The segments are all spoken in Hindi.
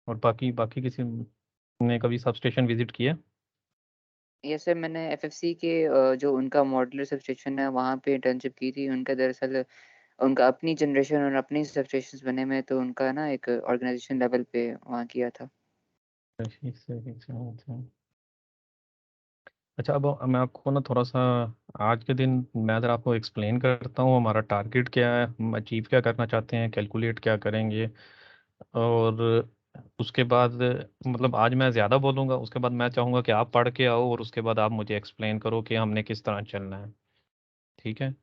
और बाकी बाकी किसी ने कभी सब स्टेशन विजिट किया? ये सर मैंने एफएफसी के जो उनका मॉड्यूलर सबस्टेशन है वहाँ पे इंटर्नशिप की थी। उनका दरअसल उनका अपनी जनरेशन और अपनी सबस्टेशंस बने हुए हैं, तो उनका ना एक ऑर्गेनाइजेशन लेवल पे वहाँ किया था। सही सही सही सही। अच्छा, अब मैं आपको ना थोड़ा सा आज के दिन मैं अगर आपको एक्सप्लेन करता हूँ हमारा टारगेट क्या है, हम अचीव क्या करना चाहते हैं, कैलकुलेट क्या करेंगे, और उसके बाद मतलब आज मैं ज़्यादा बोलूँगा, उसके बाद मैं चाहूँगा कि आप पढ़ के आओ और उसके बाद आप मुझे एक्सप्लेन करो कि हमने किस तरह चलना है। ठीक है?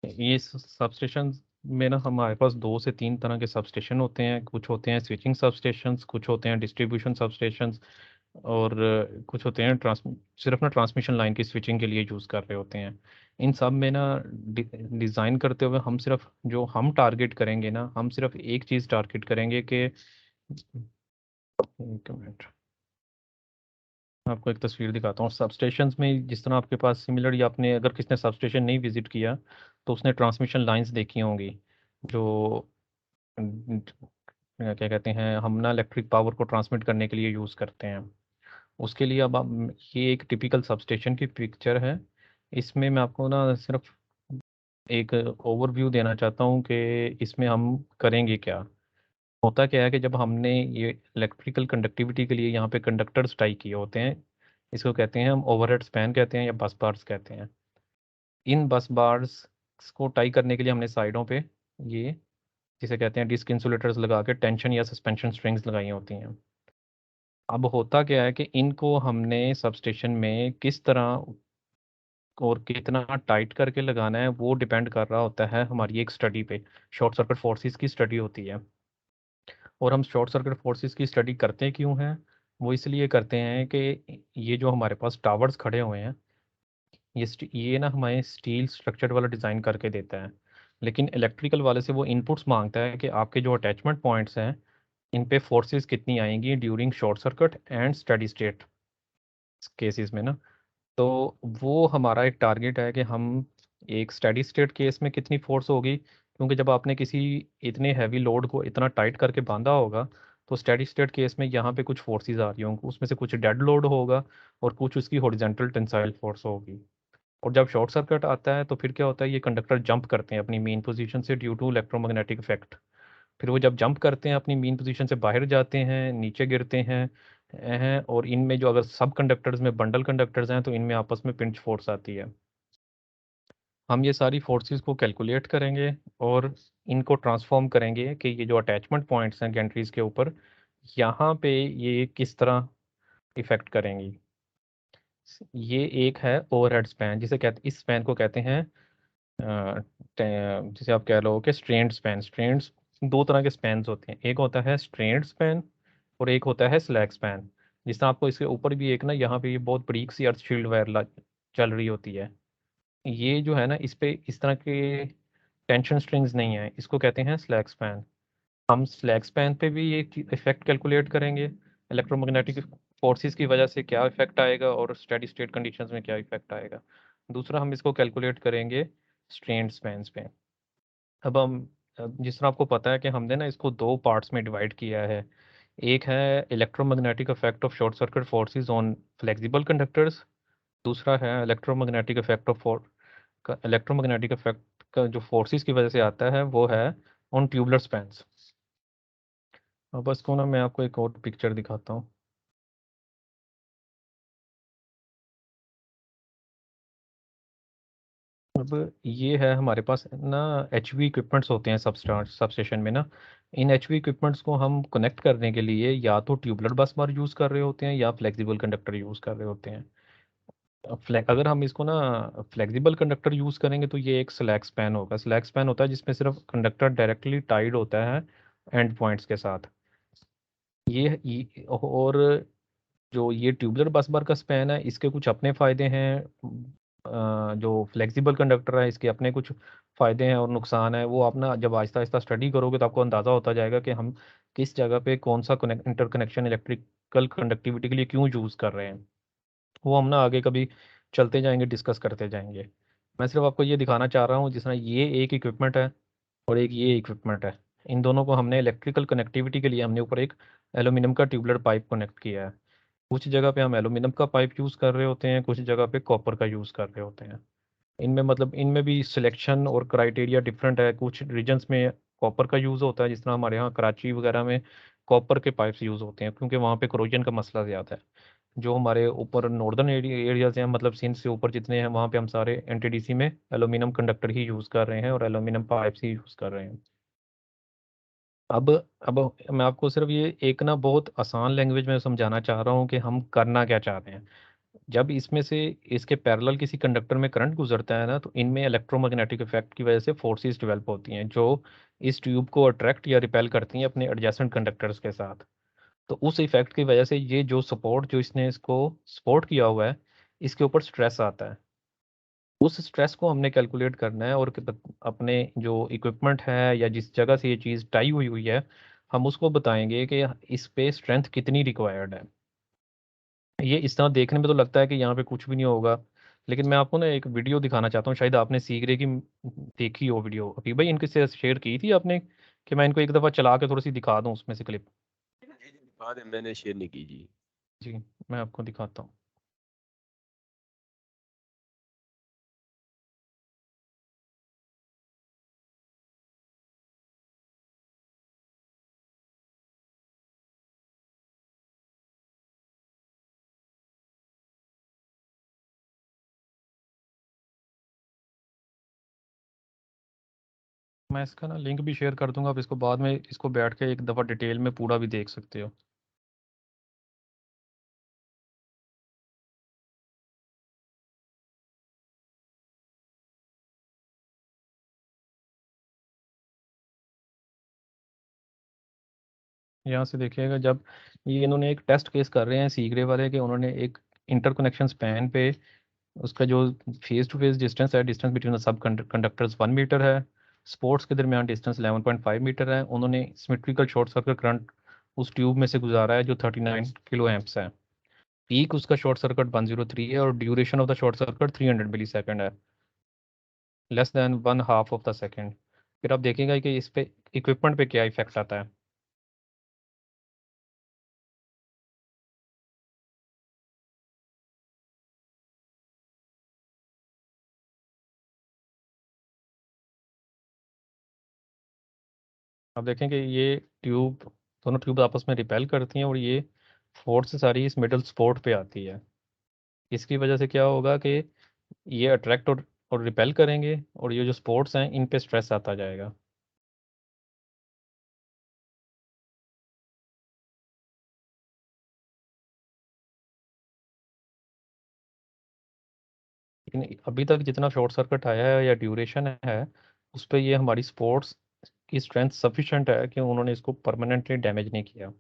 ये सबस्टेशन में ना हमारे पास 2 से 3 तरह के सबस्टेशन होते हैं। कुछ होते हैं स्विचिंग सबस्टेशंस, कुछ होते हैं डिस्ट्रीब्यूशन सबस्टेशंस, और कुछ होते हैं सिर्फ ना ट्रांसमिशन लाइन की स्विचिंग के लिए यूज़ कर रहे होते हैं। इन सब में ना डिज़ाइन करते हुए हम सिर्फ जो हम टारगेट करेंगे ना, हम सिर्फ एक चीज़ टारगेट करेंगे कि, एक मिनट, आपको एक तस्वीर दिखाता हूँ। सबस्टेशंस में जिस तरह आपके पास सिमिलर, या आपने अगर किसने सबस्टेशन नहीं विजिट किया तो उसने ट्रांसमिशन लाइंस देखी होंगी, जो क्या कहते हैं, हम ना इलेक्ट्रिक पावर को ट्रांसमिट करने के लिए यूज़ करते हैं। उसके लिए अब ये एक टिपिकल सबस्टेशन की पिक्चर है। इसमें मैं आपको ना सिर्फ एक ओवरव्यू देना चाहता हूँ कि इसमें हम करेंगे क्या। होता क्या है कि जब हमने ये इलेक्ट्रिकल कंडक्टिविटी के लिए यहाँ पे कंडक्टर्स टाई किए होते हैं, इसको कहते हैं हम ओवरहेड स्पैन कहते हैं या बस बार्स कहते हैं। इन बस बार्स को टाई करने के लिए हमने साइडों पे ये, जिसे कहते हैं डिस्क इंसुलेटर्स, लगा के टेंशन या सस्पेंशन स्ट्रिंग्स लगाई होती हैं। अब होता क्या है कि इनको हमने सबस्टेशन में किस तरह और कितना टाइट करके लगाना है वो डिपेंड कर रहा होता है हमारी एक स्टडी पे। शॉर्ट सर्किट फोर्सेस की स्टडी होती है। और हम शॉर्ट सर्किट फोर्सेस की स्टडी करते क्यों हैं? वो इसलिए करते हैं कि ये जो हमारे पास टावर्स खड़े हुए हैं, ये ना हमें स्टील स्ट्रक्चर वाला डिज़ाइन करके देता है। लेकिन इलेक्ट्रिकल वाले से वो इनपुट्स मांगता है कि आपके जो अटैचमेंट पॉइंट्स हैं, इन पे फोर्सेस कितनी आएंगी during short circuit and steady state cases में ना। तो वो हमारा एक टारगेट है कि हम एक स्टेडी स्टेट केस में कितनी फोर्स होगी, क्योंकि जब आपने किसी इतने हैवी लोड को इतना टाइट करके बांधा होगा, तो स्टेडी स्टेट केस में यहाँ पे कुछ फोर्सेस आ रही होंगी, उसमें से कुछ डेड लोड होगा और कुछ उसकी हॉरिजॉन्टल टेंसाइल फोर्स होगी। और जब शॉर्ट सर्किट आता है तो फिर क्या होता है, ये कंडक्टर जंप करते हैं अपनी मेन पोजीशन से ड्यू टू इलेक्ट्रोमैग्नेटिक इफेक्ट। फिर वो जब जंप करते हैं अपनी मेन पोजीशन से बाहर जाते हैं, नीचे गिरते हैं और इनमें जो अगर सब कंडक्टर्स में बंडल कंडक्टर्स हैं तो इनमें आपस में पिंच फोर्स आती है। हम ये सारी फोर्सेस को कैलकुलेट करेंगे और इनको ट्रांसफॉर्म करेंगे कि ये जो अटैचमेंट पॉइंट्स हैं गैंट्रीज के ऊपर, यहाँ पे ये किस तरह इफेक्ट करेंगी। ये एक है ओवरहेड स्पैन, जिसे कहते, इस स्पैन को कहते हैं जिसे आप कह लो कि स्ट्रेन्ड स्पैन। स्ट्रेन्ड्स, 2 तरह के स्पैन्स होते हैं, एक होता है स्ट्रेन्ड स्पैन और एक होता है स्लैक स्पैन। जिस तरह आपको इसके ऊपर भी एक ना, यहाँ पे ये बहुत बरीक सी अर्थ शील्ड वायर चल रही होती है। ये जो है ना, इस पे इस तरह के टेंशन स्ट्रिंग्स नहीं है, इसको कहते हैं स्लैक स्पैन। हम स्लैक स्पैन पे भी एक इफेक्ट कैलकुलेट करेंगे, इलेक्ट्रोमैग्नेटिक फोर्सेस की वजह से क्या इफेक्ट आएगा और स्टेडी स्टेट कंडीशंस में क्या इफेक्ट आएगा। दूसरा हम इसको कैलकुलेट करेंगे स्ट्रेन्ड स्पैन्स पे। अब जिस तरह आपको पता है कि हमने ना इसको 2 पार्ट्स में डिवाइड किया है। एक है electromagnetic effect of short circuit forces on flexible conductors, दूसरा है इलेक्ट्रोमैग्नेटिक इफेक्ट का जो फोर्सेस की वजह से आता है वो है ऑन ट्यूबुलर स्पैन्स। अब बस को ना मैं आपको एक और पिक्चर दिखाता हूँ। अब ये है हमारे पास ना एच वी इक्विपमेंट्स होते हैं सबस्टेशन में ना। इन एच वी इक्विपमेंट्स को हम कनेक्ट करने के लिए या तो ट्यूबुलर बस बार यूज़ कर रहे होते हैं या फ्लेक्सिबल कंडक्टर यूज़ कर रहे होते हैं। अगर हम इसको ना फ्लेक्सिबल कंडक्टर यूज़ करेंगे तो ये एक स्लैक स्पैन होगा। स्लैक स्पैन होता है जिसमें सिर्फ कंडक्टर डायरेक्टली टाइड होता है एंड पॉइंट्स के साथ। और जो ये ट्यूबुलर बस बार का स्पैन है, इसके कुछ अपने फ़ायदे हैं। जो फ्लेक्सिबल कंडक्टर है इसके अपने कुछ फ़ायदे हैं और नुकसान है। वो आप ना जब आहिस्ता आहिस्ता स्टडी करोगे तो आपको अंदाज़ा होता जाएगा कि हम किस जगह पे कौन सा इंटरकनेक्शन इलेक्ट्रिकल कंडक्टिविटी के लिए क्यों यूज़ कर रहे हैं। वो हम ना आगे कभी चलते जाएंगे, डिस्कस करते जाएंगे। मैं सिर्फ आपको ये दिखाना चाह रहा हूँ, जिस तरह ये एक इक्विपमेंट है और एक ये इक्विपमेंट है। इन दोनों को हमने इलेक्ट्रिकल कनेक्टिविटी के लिए हमने ऊपर एक एल्यूमिनियम का ट्यूबुलर पाइप कनेक्ट किया है। कुछ जगह पे हम एल्यूमिनियम का पाइप यूज़ कर रहे होते हैं, कुछ जगह पे कॉपर का यूज़ कर रहे होते हैं। इनमें मतलब इनमें भी सिलेक्शन और क्राइटेरिया डिफरेंट है। कुछ रीजन्स में कॉपर का यूज़ होता है, जिस तरह हमारे यहाँ कराची वगैरह में कॉपर के पाइप्स यूज़ होते हैं, क्योंकि वहाँ पे करोजन का मसला ज़्यादा है। जो हमारे ऊपर नॉर्दर्न एरियाज हैं, मतलब सिंध से ऊपर जितने हैं, वहाँ पे हम सारे एनटीडीसी में एल्यूमिनियम कंडक्टर ही यूज़ कर रहे हैं और एल्यूमिनियम पाइप्स ही यूज़ कर रहे हैं। अब अब मैं आपको सिर्फ ये एक ना बहुत आसान लैंग्वेज में समझाना चाह रहा हूँ कि हम करना क्या चाह रहे हैं। जब इसमें से इसके पैरेलल किसी कंडक्टर में करंट गुजरता है ना, तो इनमें इलेक्ट्रोमैग्नेटिक इफेक्ट की वजह से फोर्सेस डेवलप होती हैं, जो इस ट्यूब को अट्रैक्ट या रिपेल करती हैं अपने एडजेसेंट कंडक्टर्स के साथ। तो उस इफेक्ट की वजह से ये जो सपोर्ट जो इसने इसको सपोर्ट किया हुआ है, इसके ऊपर स्ट्रेस आता है। उस स्ट्रेस को हमने कैलकुलेट करना है, और अपने जो इक्विपमेंट है या जिस जगह से ये चीज़ टाई हुई हुई है, हम उसको बताएंगे कि इस पे स्ट्रेंथ कितनी रिक्वायर्ड है। ये इस तरह देखने में तो लगता है कि यहाँ पे कुछ भी नहीं होगा, लेकिन मैं आपको ना एक वीडियो दिखाना चाहता हूँ, शायद आपने सीगरे की देखी हो वीडियो। अभी भाई इनके से शेयर की थी आपने, कि मैं इनको एक दफ़ा चला के थोड़ी सी दिखा दूँ उसमें से क्लिप। जी जी, बाद में मैंने शेयर नहीं की जी। जी, मैं आपको दिखाता हूँ। मैं इसका ना लिंक भी शेयर कर दूंगा, आप इसको बाद में इसको बैठ के एक दफ़ा डिटेल में पूरा भी देख सकते हो। यहाँ से देखिएगा, जब ये इन्होंने एक टेस्ट केस कर रहे हैं सीगरे वाले, कि उन्होंने एक इंटरकनेक्शन स्पैन पे उसका जो फेस टू फेस डिस्टेंस है, distance between sub conductors 1 metre है, स्पोर्ट्स के दरमियान डिस्टेंस 11.5 मीटर है। उन्होंने सिमेट्रिकल शॉर्ट सर्किट करंट उस ट्यूब में से गुजारा है जो 39 किलो एम्प्स है। पीक उसका शॉर्ट सर्किट 103 है, और duration of the short circuit 300 millisecond है, less than one half of the second. फिर आप देखेंगे कि इस पे इक्विपमेंट पे क्या इफेक्ट आता है। आप देखें कि ये ट्यूब, दोनों ट्यूब आपस में रिपेल करती हैं, और ये फोर्स सारी इस मिडल स्पोर्ट पे आती है। इसकी वजह से क्या होगा कि ये अट्रैक्ट और रिपेल करेंगे, और ये जो स्पोर्ट्स हैं इन पे स्ट्रेस आता जाएगा। लेकिन अभी तक जितना शॉर्ट सर्किट आया है या ड्यूरेशन है, उस पर ये हमारी स्पोर्ट्स की स्ट्रेंथ सफिशेंट है कि उन्होंने इसको परमानेंटली डैमेज नहीं किया।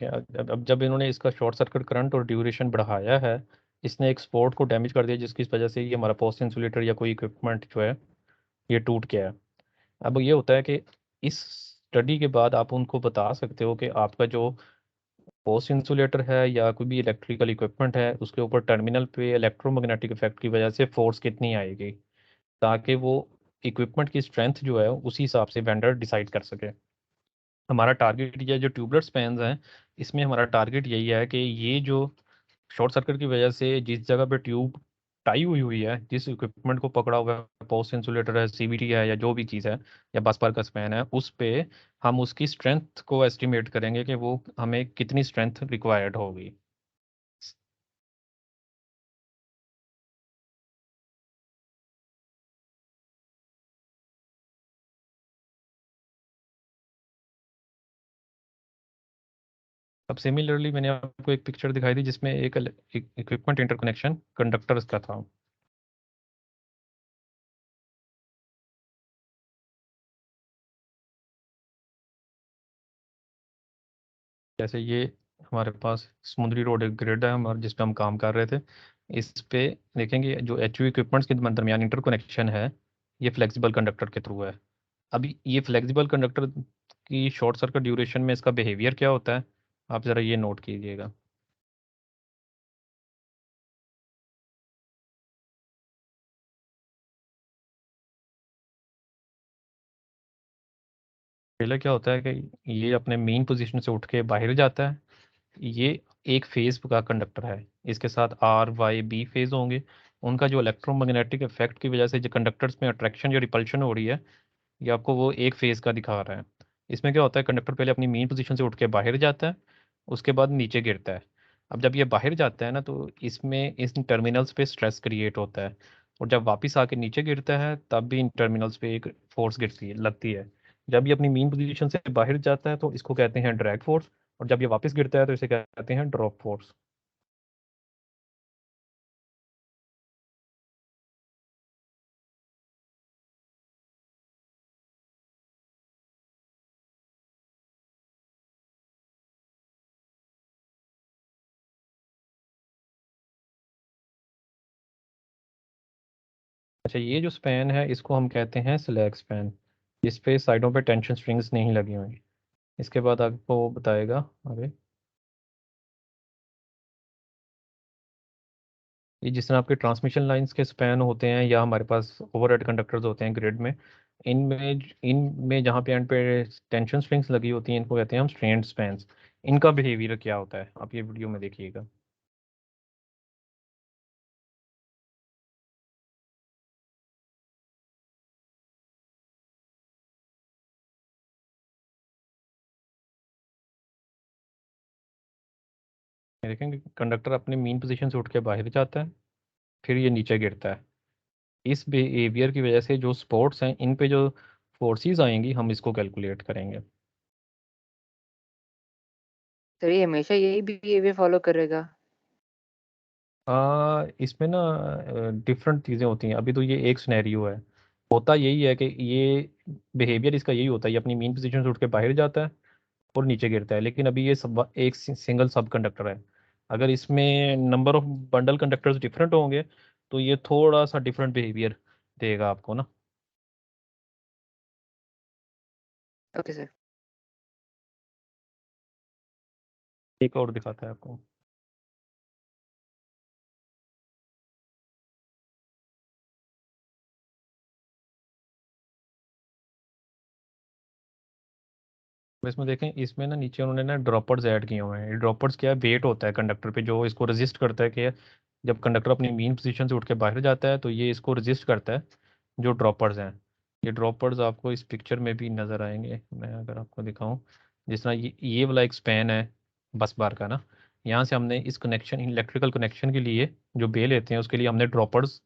अब जब इन्होंने इसका शॉर्ट सर्किट करंट और ड्यूरेशन बढ़ाया है, इसने एक स्पोर्ट को डैमेज कर दिया, जिसकी वजह से ये हमारा पोस्ट इंसुलेटर या कोई इक्विपमेंट जो है ये टूट गया है। अब ये होता है कि इस स्टडी के बाद आप उनको बता सकते हो कि आपका जो पोस्ट इंसुलेटर है या कोई भी इलेक्ट्रिकल इक्विपमेंट है, उसके ऊपर टर्मिनल पे इलेक्ट्रोमैग्नेटिक इफेक्ट की वजह से फोर्स कितनी आएगी, ताकि वो इक्विपमेंट की स्ट्रेंथ जो है उसी हिसाब से वेंडर डिसाइड कर सके। हमारा टारगेट ये जो ट्यूबलर स्पैन्स हैं, इसमें हमारा टारगेट यही है कि ये जो शॉर्ट सर्किट की वजह से जिस जगह पे ट्यूब टाई हुई हुई है, जिस इक्विपमेंट को पकड़ा हुआ है, पोस्ट इंसुलेटर है, सीवीटी है, या जो भी चीज़ है, या बस बार का स्पैन है, उस पे हम उसकी स्ट्रेंथ को एस्टिमेट करेंगे कि वो हमें कितनी स्ट्रेंथ रिक्वायर्ड होगी। अब सिमिलरली मैंने आपको एक पिक्चर दिखाई थी जिसमें एक इक्विपमेंट इंटरकनेक्शन कंडक्टर्स का था। जैसे ये हमारे पास समुद्री रोड एक ग्रिड है हमारे, जिस पे हम काम कर रहे थे। इस पे देखेंगे जो एच यू इक्विपमेंट्स के दरमियान इंटरकनेक्शन है, ये फ्लेक्सिबल कंडक्टर के थ्रू है। अभी ये फ्लेक्सिबल कंडक्टर की शॉर्ट सर्किट ड्यूरेशन में इसका बिहेवियर क्या होता है, आप ज़रा ये नोट कीजिएगा। पहले क्या होता है कि ये अपने मेन पोजीशन से उठ के बाहर जाता है। ये एक फेज का कंडक्टर है, इसके साथ आर वाई बी फेज होंगे। उनका जो इलेक्ट्रोमैग्नेटिक इफेक्ट की वजह से जो कंडक्टर्स में अट्रैक्शन या रिपल्शन हो रही है, ये आपको वो एक फेज का दिखा रहा है। इसमें क्या होता है, कंडक्टर पहले अपनी मेन पोजीशन से उठ के बाहर जाता है, उसके बाद नीचे गिरता है। अब जब ये बाहर जाता है ना, तो इसमें इन टर्मिनल्स पे स्ट्रेस क्रिएट होता है। और जब वापस आके नीचे गिरता है, तब भी इन टर्मिनल्स पे एक फोर्स गिरती है, लगती है। जब ये अपनी मेन पोजीशन से बाहर जाता है तो इसको कहते हैं ड्रैग फोर्स, और जब ये वापस गिरता है तो इसे कहते हैं ड्रॉप फोर्स। अच्छा, ये जो स्पैन है इसको हम कहते हैं स्लैग स्पैन। इस पे साइडों पे टेंशन स्ट्रिंग्स नहीं लगी हुई। इसके बाद आपको वो बताएगा आगे। ये जिस तरह आपके ट्रांसमिशन लाइंस के स्पैन होते हैं, या हमारे पास ओवरहेड कंडक्टर्स होते हैं ग्रिड में, इनमें जहाँ पे एंड पे टेंशन स्ट्रिंग्स लगी होती हैं, इनको कहते हैं हम स्ट्रेंड स्पैन्स। इनका बिहेवियर क्या होता है आप ये वीडियो में देखिएगा। ये देखेंगे कंडक्टर अपनी मेन पोजीशन से उठ के बाहर जाता है, फिर ये नीचे गिरता है। इस बिहेवियर की वजह से जो स्पोर्ट्स हैं, इन पे जो फोर्सेस आएंगी, हम इसको कैलकुलेट करेंगे। सर ये हमेशा यही बिहेवियर फॉलो करेगा? इसमें ना डिफरेंट चीज़ें होती हैं। अभी तो ये एक सिनेरियो है। होता यही है कि ये बिहेवियर इसका यही होता है, ये अपनी मेन पोजीशन से उठ के बाहर जाता है और नीचे गिरता है। लेकिन अभी ये सब एक सिंगल सब कंडक्टर है। अगर इसमें number of bundle conductors different होंगे, तो ये थोड़ा सा डिफरेंट बिहेवियर देगा आपको ना। Okay sir. एक और दिखाता है आपको। अब इसमें देखें, इसमें ना नीचे उन्होंने ना ड्रॉपर्स ऐड किए हुए हैं। ड्रॉपर्स क्या है, वेट होता है कंडक्टर पे जो इसको रेजिस्ट करता है कि जब कंडक्टर अपनी मेन पोजीशन से उठ के बाहर जाता है तो ये इसको रेजिस्ट करता है। जो ड्रॉपर्स हैं, ये ड्रॉपर्स आपको इस पिक्चर में भी नज़र आएंगे। मैं अगर आपको दिखाऊं, जिस तरह ये वाला एक स्पैन है बस बार का ना, यहाँ से हमने इस कनेक्शन, इलेक्ट्रिकल कनेक्शन के लिए जो बे लेते हैं, उसके लिए हमने ड्रॉपर्स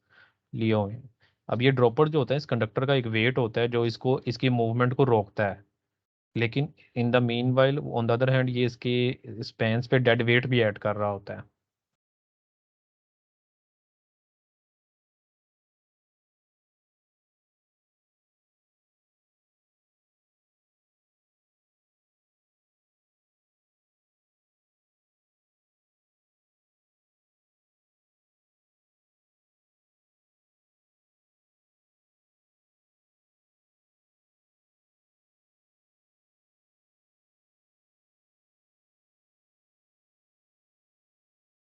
लिए हुए हैं। अब ये ड्रॉपर जो होता है, इस कंडक्टर का एक वेट होता है जो इसको, इसकी मूवमेंट को रोकता है। लेकिन in the mean while on the other hand, ये इसके स्पेंस पे डेड वेट भी ऐड कर रहा होता है।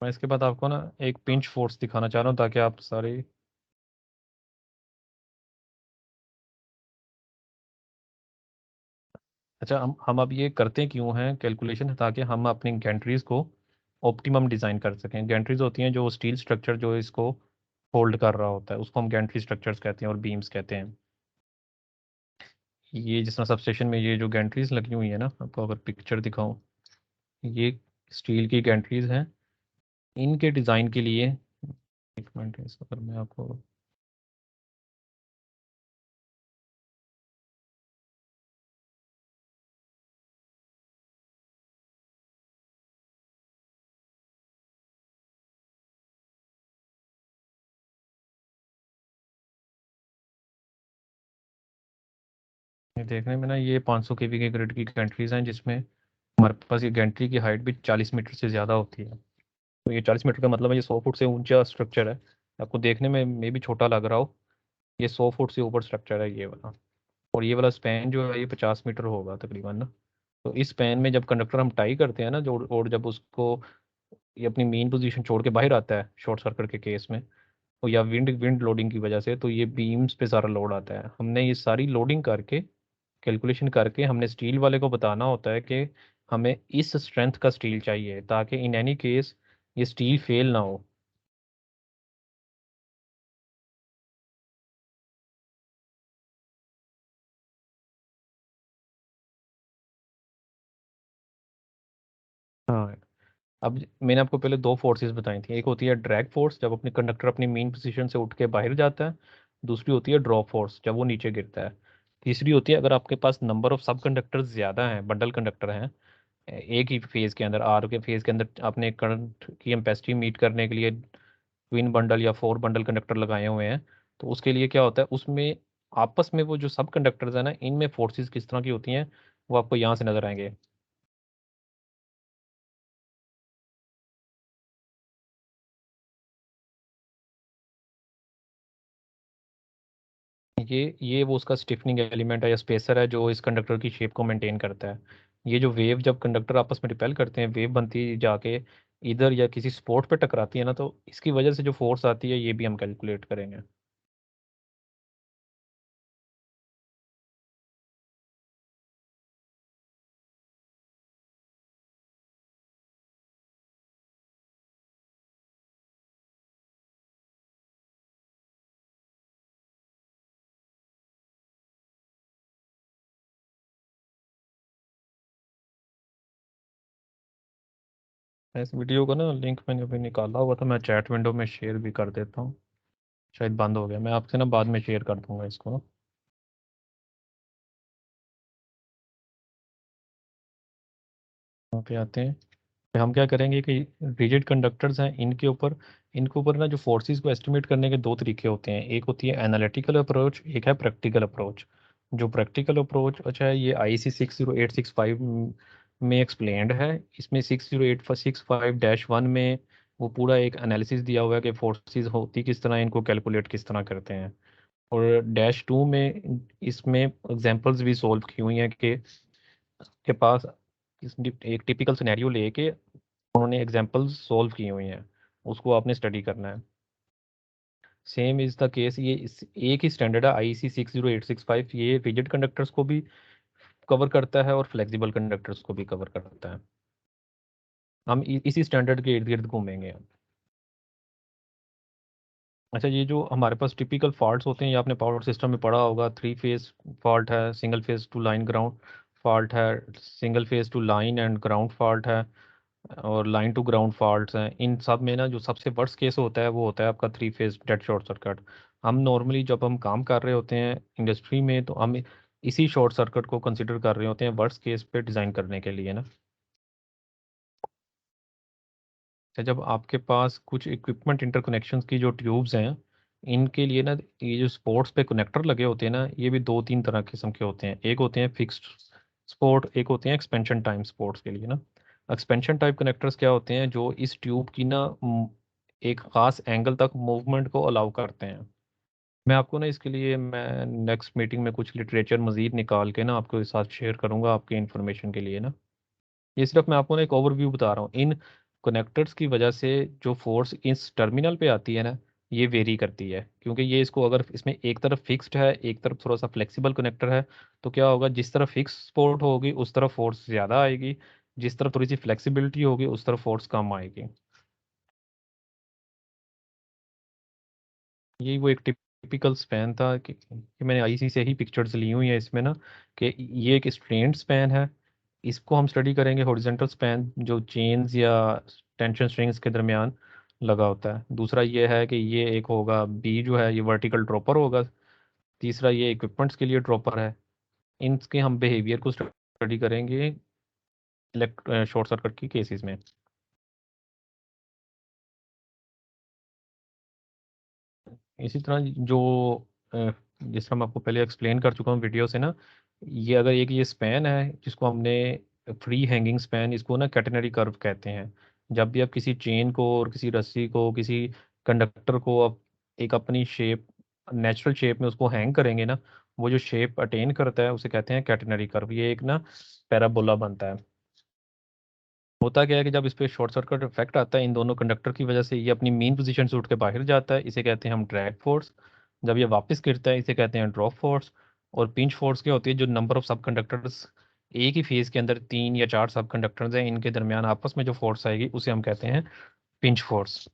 मैं इसके बाद आपको ना एक पिंच फोर्स दिखाना चाह रहा हूँ ताकि आप सारे। अच्छा, हम अब ये करते क्यों हैं कैलकुलेशन, ताकि हम अपनी गैंट्रीज को ऑप्टिमम डिज़ाइन कर सकें। गैंट्रीज होती हैं जो स्टील स्ट्रक्चर जो इसको होल्ड कर रहा होता है, उसको हम गैंट्री स्ट्रक्चर्स कहते हैं और बीम्स कहते हैं। ये जिस तरह सबस्टेशन में ये जो गैंट्रीज लगी हुई है ना, आपको अगर पिक्चर दिखाऊं, ये स्टील की गैंट्रीज हैं। इनके डिज़ाइन के लिए, एक मिनट, इस अगर मैं आपको, ये देखने में ना, ये 500 केवी के ग्रिड की गैंट्रीज हैं, जिसमें हमारे पास ये गैंट्री की हाइट भी 40 मीटर से ज़्यादा होती है। तो ये 40 मीटर का मतलब है ये 100 फुट से ऊंचा स्ट्रक्चर है। आपको देखने में मे भी छोटा लग रहा हो, ये 100 फुट से ऊपर स्ट्रक्चर है ये वाला। और ये वाला स्पैन जो है ये 50 मीटर होगा तकरीबन ना। तो इस स्पैन में जब कंडक्टर हम टाई करते हैं ना, जो और जब उसको ये अपनी मेन पोजीशन छोड़ के बाहर आता है शॉर्ट सर्किट के केस में, तो या विंड विंड लोडिंग की वजह से, तो ये बीम्स पे सारा लोड आता है। हमने ये सारी लोडिंग करके कैलकुलेशन करके हमने स्टील वाले को बताना होता है कि हमें इस स्ट्रेंथ का स्टील चाहिए, ताकि इन एनी केस ये स्टील फेल ना हो। हाँ, अब मैंने आपको पहले दो फोर्सेस बताई थी। एक होती है ड्रैग फोर्स, जब अपनी कंडक्टर अपनी मेन पोजीशन से उठ के बाहर जाता है। दूसरी होती है ड्रॉप फोर्स, जब वो नीचे गिरता है। तीसरी होती है अगर आपके पास नंबर ऑफ सब कंडक्टर ज़्यादा हैं, बंडल कंडक्टर हैं एक ही फेज़ के अंदर, आर के फेज़ के अंदर आपने करंट की एम्पेसिटी मीट करने के लिए ट्विन बंडल या फोर बंडल कंडक्टर लगाए हुए हैं, तो उसके लिए क्या होता है, उसमें आपस में वो जो सब कंडक्टर्स हैं ना, इनमें फोर्सेस किस तरह की होती हैं वो आपको यहाँ से नज़र आएंगे। ये वो उसका स्टिफनिंग एलिमेंट है या स्पेसर है जो इस कंडक्टर की शेप को मेंटेन करता है। ये जो वेव, जब कंडक्टर आपस में रिपेल करते हैं, वेव बनती जाके इधर या किसी स्पॉट पे टकराती है ना, तो इसकी वजह से जो फोर्स आती है ये भी हम कैलकुलेट करेंगे। इस वीडियो का ना लिंक मैंने अभी निकाला हुआ था, मैं चैट विंडो में शेयर भी कर देता हूँ। शायद बंद हो गया, मैं आपसे ना बाद में शेयर कर दूंगा इसको ना। वहाँ पे आते हैं। हम क्या करेंगे कि रिजिड कंडक्टर्स हैं, इनके ऊपर ना जो फोर्सेस को एस्टिमेट करने के दो तरीके होते हैं। एक होती है एनालिटिकल अप्रोच, एक है प्रैक्टिकल अप्रोच। जो प्रैक्टिकल अप्रोच अच्छा है, ये IEC 60865 में एक्सप्लेन्ड है। इसमें 60865-1 में वो पूरा एक एनालिसिस दिया हुआ है कि फोर्सेस होती किस तरह, इनको कैलकुलेट किस तरह करते हैं। और -2 में इसमें एग्जांपल्स भी सॉल्व की हुई हैं कि के पास एक टिपिकल सिनेरियो लेके उन्होंने एग्जांपल्स सॉल्व की हुई हैं, उसको आपने स्टडी करना है। सेम इज द केस, एक ही स्टैंडर्ड है IEC 60865, ये रिजिड कंडक्टर्स को भी कवर करता है और फ्लेक्सिबल कंडक्टर्स को भी कवर करता है। हम इसी स्टैंडर्ड के इर्द गिर्द घूमेंगे। अच्छा, ये जो हमारे पास टिपिकल फॉल्ट्स होते हैं, ये आपने पावर सिस्टम में पढ़ा होगा। 3 फेज फॉल्ट है, single phase to line ground fault है, single phase to line and ground fault है, और लाइन टू ग्राउंड फॉल्ट्स हैं। इन सब में ना जो सबसे वर्स्ट केस होता है वो होता है आपका 3 फेज डेड शॉर्ट सर्किट। हम नॉर्मली जब हम काम कर रहे होते हैं इंडस्ट्री में, तो हम इसी शॉर्ट सर्किट को कंसिडर कर रहे होते हैं वर्स्ट केस पे डिज़ाइन करने के लिए ना। तो जब आपके पास कुछ इक्विपमेंट इंटरकनेक्शंस की जो ट्यूब्स हैं, इनके लिए ना ये जो स्पोर्ट्स पे कनेक्टर लगे होते हैं ना, ये भी दो तीन तरह किस्म के होते हैं। एक होते हैं फिक्स्ड स्पोर्ट, एक होते हैं एक्सपेंशन टाइम स्पोर्ट्स के लिए ना। एक्सपेंशन टाइप कनेक्टर्स क्या होते हैं, जो इस ट्यूब की ना एक ख़ास एंगल तक मूवमेंट को अलाउ करते हैं। मैं आपको ना इसके लिए मैं नेक्स्ट मीटिंग में कुछ लिटरेचर मज़ीद निकाल के ना आपको साथ शेयर करूँगा आपके इन्फॉर्मेशन के लिए ना। ये सिर्फ मैं आपको ना एक ओवरव्यू बता रहा हूँ। इन कनेक्टर्स की वजह से जो फोर्स इस टर्मिनल पे आती है ना, ये वेरी करती है, क्योंकि ये इसको अगर इसमें एक तरफ फिक्स्ड है, एक तरफ थोड़ा सा फ्लेक्सिबल कनेक्टर है, तो क्या होगा, जिस तरफ फिक्स सपोर्ट होगी उस तरफ फोर्स ज़्यादा आएगी, जिस तरफ थोड़ी सी फ्लेक्सिबिलिटी होगी उस तरफ फोर्स कम आएगी। यही वो एक टिपिकल स्पैन था कि मैंने IC से ही पिक्चर्स ली हुई हैं इसमें ना, कि ये एक स्ट्रेंड स्पैन है। इसको हम स्टडी करेंगे हॉरिजॉन्टल स्पैन, जो चेन्स या टेंशन स्ट्रिंग्स के दरमियान लगा होता है। दूसरा ये है कि ये एक होगा बी, जो है ये वर्टिकल ड्रॉपर होगा। तीसरा ये इक्विपमेंट्स के लिए ड्रॉपर है। इनके हम बिहेवियर को स्टडी करेंगे इलेक्ट शॉर्ट सर्किट की केसेस में। इसी तरह जो अ, जिस तरह मैं आपको पहले एक्सप्लेन कर चुका हूँ वीडियो से ना, ये अगर एक ये स्पैन है जिसको हमने फ्री हैंगिंग स्पैन, इसको ना कैटेनरी कर्व कहते हैं। जब भी आप किसी चेन को और किसी रस्सी को, किसी कंडक्टर को आप एक अपनी शेप, नेचुरल शेप में उसको हैंग करेंगे ना, वो जो शेप अटेन करता है उसे कहते हैं कैटेनरी कर्व। ये एक ना पैराबोला बनता है। होता क्या है कि जब इस पे शॉर्ट सर्किट इफेक्ट आता है इन दोनों कंडक्टर की वजह से, ये अपनी मेन पोजीशन से उठ के बाहर जाता है, इसे कहते हैं हम ड्रैग फोर्स। जब ये वापस गिरता है इसे कहते हैं ड्रॉप फोर्स। और पिंच फोर्स क्या होती है, जो नंबर ऑफ सब कंडक्टर्स एक ही फेज के अंदर 3 या 4 सब कंडक्टर्स हैं, इनके दरमियान आपस में जो फोर्स आएगी उसे हम कहते हैं पिंच फोर्स।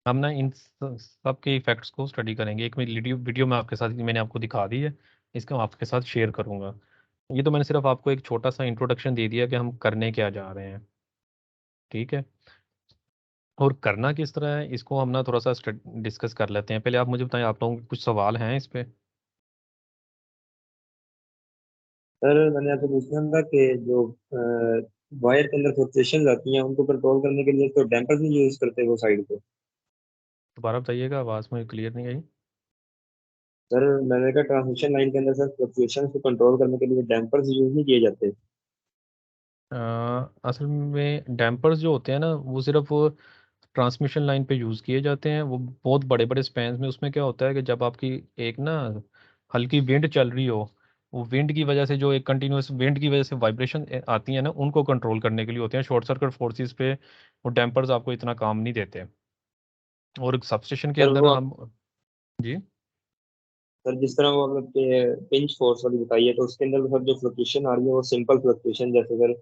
हम ना इन सब के इफेक्ट्स को स्टडी करेंगे। एक मेरी वीडियो में आपके साथ मैंने आपको दिखा दी है, इसको मैं आपके साथ शेयर करूंगा। ये तो मैंने सिर्फ आपको एक छोटा सा इंट्रोडक्शन दे दिया कि हम करने क्या जा रहे हैं, ठीक है। और करना किस तरह है इसको हम ना थोड़ा सा डिस्कस कर लेते हैं। पहले आप मुझे बताएं, आप लोगों के कुछ सवाल हैं इस पे? सर मैंने आपसे पूछना था कि जो वायर के अंदर फ्लक्चुएशन आती हैं उनको कंट्रोल करने के लिए तो डैम्पर्स नहीं यूज करते वो साइड पे। दोबारा बताइएगा, आवाज़ में क्लियर नहीं आई। सर मैंने कहा ट्रांसमिशन लाइन के अंदर सर फ्लक्चुएशन को कंट्रोल करने के लिए डैम्पर्स यूज नहीं किए जाते। असल में डैम्पर्स जो होते हैं ना वो सिर्फ ट्रांसमिशन लाइन पे यूज़ किए जाते हैं, वो बहुत बड़े बड़े स्पैन्स में। उसमें क्या होता है कि जब आपकी एक ना हल्की विंड चल रही हो, वो विंड की वजह से जो एक कंटिन्यूस विंड की वजह से वाइब्रेशन आती है ना, उनको कंट्रोल करने के लिए होते हैं। शॉर्ट सर्किट फोर्सेस पे वो डैम्पर्स आपको इतना काम नहीं देते। और सबस्टेशन के सर अंदर वो हम जी सर जिस तरह वो आपने पिंच फोर्स वाली बताई है तो उसके अंदर सर जो फ्लक्चुएशन आ रही है वो सिंपल फ्लक्चुएशन जैसे सर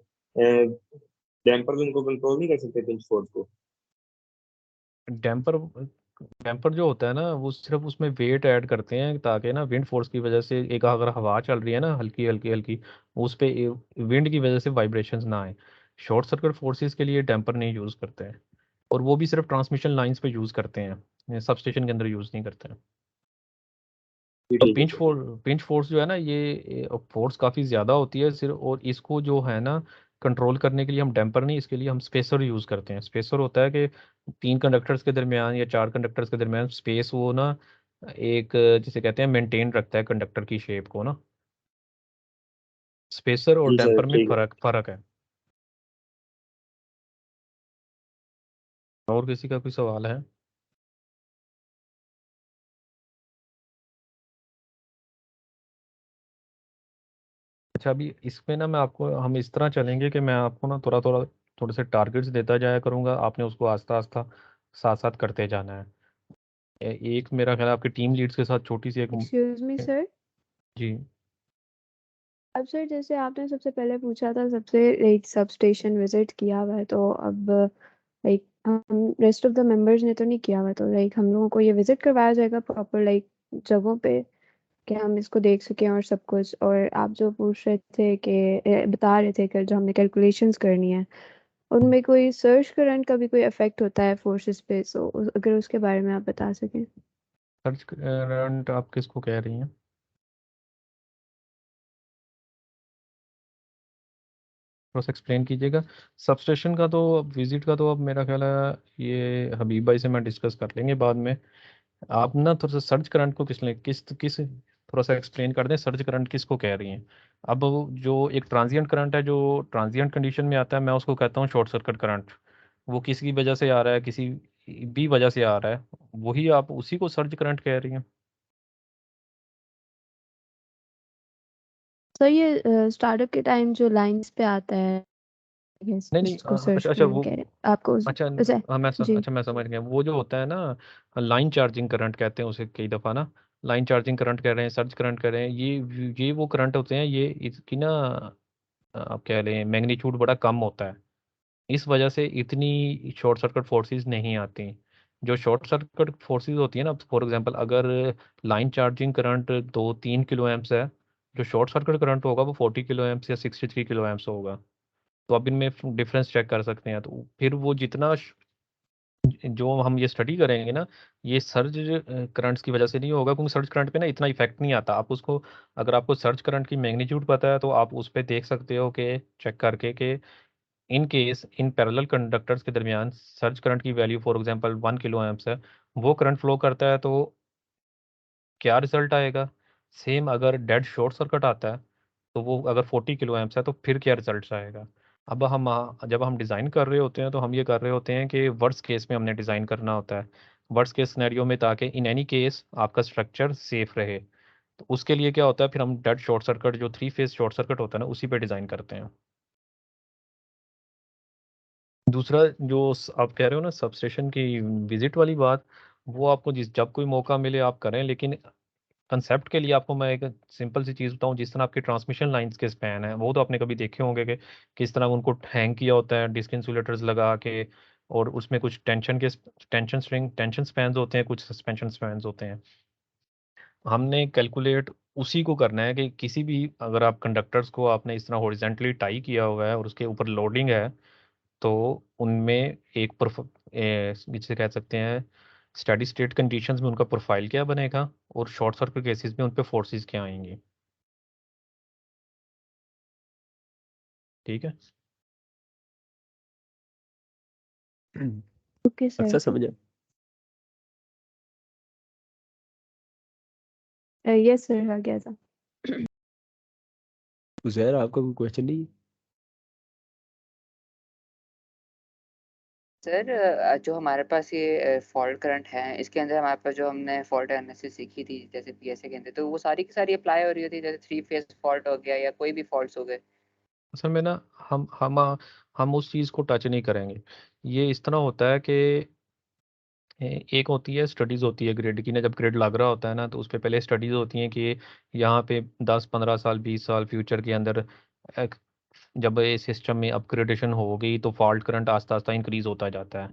डैम्पर भी उनको कंट्रोल नहीं कर सकते पिंच फोर्स को। डैम्पर डैम्पर जो होता है ना वो सिर्फ उसमें वेट ऐड करते हैं ताकि ना विंड फोर्स की वजह से, एक अगर हवा चल रही है ना हल्की हल्की हल्की, उस पे विंड की वजह से वाइब्रेशंस ना आए। शॉर्ट सर्किट फोर्सेस के लिए डैम्पर नहीं यूज़ करते हैं, और वो भी सिर्फ ट्रांसमिशन लाइंस पे यूज़ करते हैं, सबस्टेशन के अंदर यूज़ नहीं करते हैं। जी तो ठीक है सर। पिंच फोर्स जो है ना, ये फोर्स काफ़ी ज़्यादा होती है सिर्फ, और इसको जो है ना कंट्रोल करने के लिए हम डैम्पर नहीं, इसके लिए हम स्पेसर यूज़ करते हैं। स्पेसर होता है कि 3 कंडक्टर्स के दरमियान या 4 कंडक्टर्स के दरमियान स्पेस वो ना एक जिसे कहते हैं मेंटेन रखता है कंडक्टर की शेप को ना। स्पेसर और जी सर डैम्पर में ठीक है। फ़र्क फ़र्क है। और किसी का कोई सवाल है? अच्छा, अभी इसमें ना मैं आपको, हम इस तरह चलेंगे कि मैं आपको ना थोड़े से टारगेट्स देता जाया करूंगा, आपने उसको आस्ता आस्ता साथ साथ करते जाना है। एक मेरा ख्याल है आपकी टीम लीड्स के साथ छोटी सी एक एक्सक्यूज मी सर। जी अब सर जैसे आपने सबसे पहले पूछा था सबसे लाइक सब स्टेशन विजिट किया हुआ है, तो अब लाइक हम रेस्ट ऑफ द मेंबर्स ने तो नहीं किया हुआ, तो लाइक हम लोगों को ये विजिट करवाया जाएगा प्रॉपर लाइक जगहों पे कि हम इसको देख सकें और सब कुछ। और आप जो पूछ रहे थे कि बता रहे थे कि जो हमने कैलकुलेशंस करनी है उनमें कोई सर्च करंट का भी कोई इफेक्ट होता है फोर्सेस पे, सो अगर उसके बारे में आप बता सकें। सर्च करंट आप किसको कह रही हैं? थोड़ा सा एक्सप्लेन कीजिएगा। सबस्टेशन का तो अब विजिट का तो अब मेरा ख्याल है ये हबीब भाई से मैं डिस्कस कर लेंगे बाद में। आप ना थोड़ा सा सर्च करंट को किस किस थोड़ा सा एक्सप्लेन कर दें, सर्च करंट किसको कह रही हैं? अब जो एक ट्रांजिएंट करंट है, जो ट्रांजिएंट कंडीशन में आता है, मैं उसको कहता हूँ शॉर्ट सर्किट करंट। वो किसी वजह से आ रहा है, किसी भी वजह से आ रहा है, वही आप उसी को सर्च करंट कह रही हैं। सर ये स्टार्टअप के टाइम जो लाइंस पे आता है, यस नहीं नहीं उसको सर्च अच्छा अच्छा करंट वो कह रहे हैं आपको अच्छा उसे। हाँ जी अच्छा मैं समझ गया। वो जो होता है ना लाइन चार्जिंग करंट कहते हैं उसे कई दफ़ा ना, लाइन चार्जिंग करंट कह रहे हैं, सर्च करंट कह रहे हैं, ये वो करंट होते हैं, ये इसकी ना आप कह रहे हैं मैग्नीट्यूड बड़ा कम होता है, इस वजह से इतनी शॉर्ट सर्किट फोर्सेस नहीं आती। जो शॉर्ट सर्किट फोर्सेस होती है ना, फॉर एग्जांपल अगर line charging current 2-3 kilo amps है, जो शॉर्ट सर्किट करंट होगा वो 40 किलो एम्प्स या 63 किलो एम्प्स होगा। तो आप इनमें डिफरेंस चेक कर सकते हैं। तो फिर वो जितना जो हम ये स्टडी करेंगे ना, ये सर्ज करंट्स की वजह से नहीं होगा, क्योंकि सर्ज करंट पे ना इतना इफेक्ट नहीं आता। आप उसको, अगर आपको सर्ज करंट की मैग्नीट्यूड पता है तो आप उस पर देख सकते हो कि चेक करके कि in case in parallel conductors के दरमियान सर्ज करंट की value for example 1 kilo amps है, वो करंट फ्लो करता है तो क्या रिजल्ट आएगा। सेम अगर डेड शॉर्ट सर्किट आता है तो वो अगर 40 किलो एम्प्स है तो फिर क्या रिजल्ट आएगा। अब हम जब हम डिज़ाइन कर रहे होते हैं तो हम ये कर रहे होते हैं कि वर्स्ट केस में हमने डिज़ाइन करना होता है, वर्स्ट केस सिनेरियो में, ताकि इन एनी केस आपका स्ट्रक्चर सेफ रहे। तो उसके लिए क्या होता है, फिर हम डेड शॉर्ट सर्किट जो 3 फेज शॉर्ट सर्किट होता है ना उसी पे डिज़ाइन करते हैं। दूसरा जो आप कह रहे हो ना सबस्टेशन की विजिट वाली बात, वो आपको जिस जब कोई मौका मिले आप करें, लेकिन कंसेप्ट के लिए आपको मैं एक सिंपल सी चीज़ बताऊं, जिस तरह आपके ट्रांसमिशन लाइंस के स्पैन है, वो तो आपने कभी देखे होंगे कि किस तरह उनको हैंग किया होता है डिस्क इंसुलेटर्स लगा के, और उसमें कुछ टेंशन स्पैन्स होते हैं, कुछ सस्पेंशन स्पैन्स होते हैं। हमने कैलकुलेट उसी को करना है कि किसी भी, अगर आप कंडक्टर्स को आपने इस तरह हॉरिजेंटली टाई किया हुआ है और उसके ऊपर लोडिंग है, तो उनमें एक जिसे कह सकते हैं स्टेडी स्टेट कंडीशंस में उनका प्रोफाइल क्या बनेगा, और शॉर्ट सर्किट केसेस में उन पे फोर्सेस क्या आएंगी। ठीक है। ओके अच्छा सर। समझा। यस सर, आ गया था। उजैर आपका कोई क्वेश्चन नहीं? सर जो हमारे पास ये फॉल्ट करंट है, इसके अंदर हमारे पास जो हमने फॉल्ट एनालिसिस सीखी थी जैसे पीएसए के अंदर, तो वो सारी की सारी अप्लाई हो रही होती है, जैसे 3 फेज फॉल्ट हो गया या कोई भी फॉल्ट्स हो गए। असल में ना हम उस चीज़ को टच नहीं करेंगे। ये इस तरह होता है कि एक होती है स्टडीज़ होती है ग्रिड की ना, जब ग्रिड लग रहा होता है ना, तो उस पर पहले स्टडीज़ होती हैं कि यहाँ पे 10-15 साल 20 साल फ्यूचर के अंदर एक- जब ये सिस्टम में अपग्रेडेशन होगी तो फॉल्ट करंट आस्ता आस्ता इंक्रीज होता जाता है।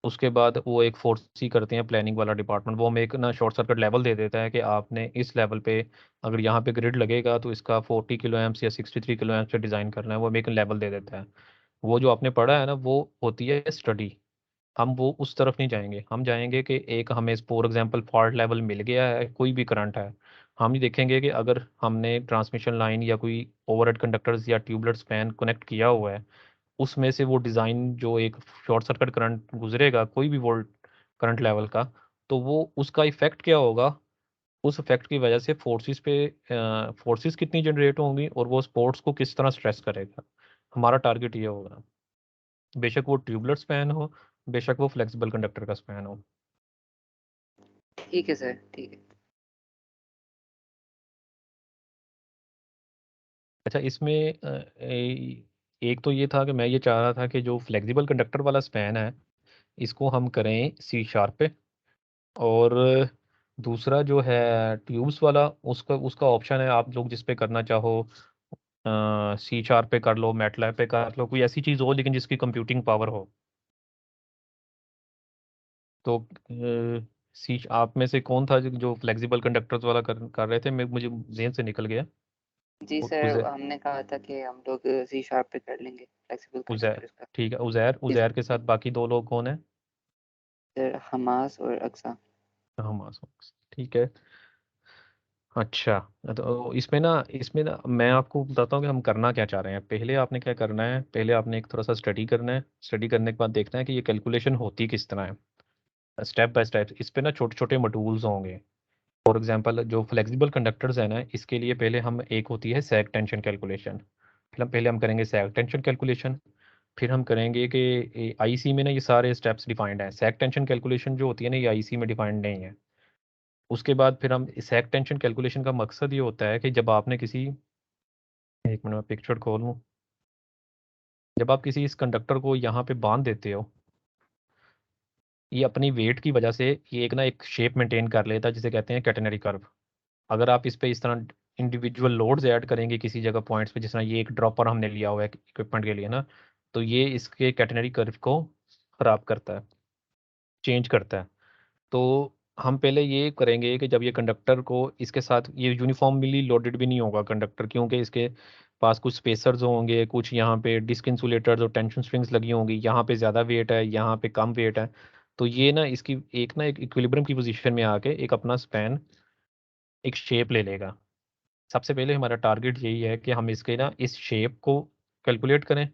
उसके बाद वो एक फोर्सी करते हैं प्लानिंग वाला डिपार्टमेंट, वो हमें एक ना शॉर्ट सर्किट लेवल दे देता है कि आपने इस लेवल पे, अगर यहाँ पे ग्रिड लगेगा तो इसका 40 किलो एम्प्स या 63 किलो एम्प्स पे डिज़ाइन करना है, वो हमें एक लेवल दे देता है। वो जो आपने पढ़ा है ना, वो होती है स्टडी। हम वो उस तरफ नहीं जाएंगे, हम जाएंगे कि एक हमें फॉर एग्जांपल फॉल्ट लेवल मिल गया है, कोई भी करंट है, हम ये देखेंगे कि अगर हमने ट्रांसमिशन लाइन या कोई ओवरहेड कंडक्टर्स या ट्यूबलेट स्पैन कनेक्ट किया हुआ है, उसमें से वो डिज़ाइन जो एक शॉर्ट सर्किट करंट गुजरेगा कोई भी वोल्ट करंट लेवल का, तो वो उसका इफेक्ट क्या होगा, उस इफेक्ट की वजह से फोर्सेस पे फोर्सेस कितनी जनरेट होंगी और वो स्पोर्ट्स को किस तरह स्ट्रेस करेगा। हमारा टारगेट ये होगा, बेशक वो ट्यूबलेट स्पैन हो, बेशक वो फ्लेक्सिबल कंडक्टर का स्पैन हो। ठीक है सर, ठीक है। अच्छा, इसमें एक तो ये था कि मैं ये चाह रहा था कि जो फ्लेक्सिबल कंडक्टर वाला स्पैन है, इसको हम करें C# पे, और दूसरा जो है ट्यूब्स वाला, उसका उसका ऑप्शन है, आप लोग जिस पे करना चाहो, C# पे कर लो, मैटलैब पे कर लो, कोई ऐसी चीज़ हो लेकिन जिसकी कंप्यूटिंग पावर हो। तो सी आप में से कौन था जो फ्लेक्सिबल कंडक्टर्स वाला कर रहे थे, मुझे जेहन से निकल गया। जी सर, उजैर। हमने कहा था कि हम लोग सी शार्प पे कर लेंगे फ्लेक्सिबल उजैर कंडक्टर्स का। ठीक है, उजैर जी उजैर के साथ बाकी दो लोग कौन है? सर, हमास और अक्सा। हम ठीक है। अच्छा, तो इसमें ना मैं आपको बताता हूँ कि हम करना क्या चाह रहे हैं। पहले आपने क्या करना है, पहले आपने एक थोड़ा सा स्टडी करना है, स्टडी करने के बाद देखना है कि ये कैलकुलेशन होती किस तरह है, स्टेप बाय स्टेप। इस पे ना छोटे छोटे मॉड्यूल्स होंगे। फॉर एग्जांपल जो फ्लेक्सिबल कंडक्टर्स है ना, इसके लिए पहले हम एक होती है सैग टेंशन कैलकुलेशन, पहले हम करेंगे सैग टेंशन कैलकुलेशन। फिर हम करेंगे कि आईसी में ना ये सारे स्टेप्स डिफाइंड हैं। सैग टेंशन कैलकुलेशन जो होती है ना, ये आईसी में डिफाइंड नहीं है। उसके बाद फिर हम सैग टेंशन कैलकुलेशन का मकसद ये होता है कि जब आपने किसी, एक मिनट में पिक्चर खोल लूँ, जब आप किसी इस कंडक्टर को यहाँ पे बांध देते हो, ये अपनी वेट की वजह से ये एक ना एक शेप मेंटेन कर लेता है जिसे कहते हैं कैटेनरी कर्व। अगर आप इस पे इस तरह इंडिविजुअल लोड्स ऐड करेंगे किसी जगह पॉइंट्स पे, जिस तरह ये एक ड्रॉपर हमने लिया हुआ है इक्विपमेंट के लिए ना, तो ये इसके कैटेनरी कर्व को ख़राब करता है, चेंज करता है। तो हम पहले ये करेंगे कि जब ये कंडक्टर को इसके साथ ये यूनिफॉर्मली लोडेड भी नहीं होगा कंडक्टर, क्योंकि इसके पास कुछ स्पेसर्स होंगे, कुछ यहाँ पे डिस्क इंसुलेटर्स और टेंशन स्ट्रिंग्स लगी होंगी, यहाँ पे ज़्यादा वेट है, यहाँ पे कम वेट है। तो ये ना इसकी एक इक्विलिब्रियम की पोजीशन में आके एक अपना स्पैन एक शेप ले लेगा। सबसे पहले हमारा टारगेट यही है कि हम इसके ना इस शेप को कैलकुलेट करें।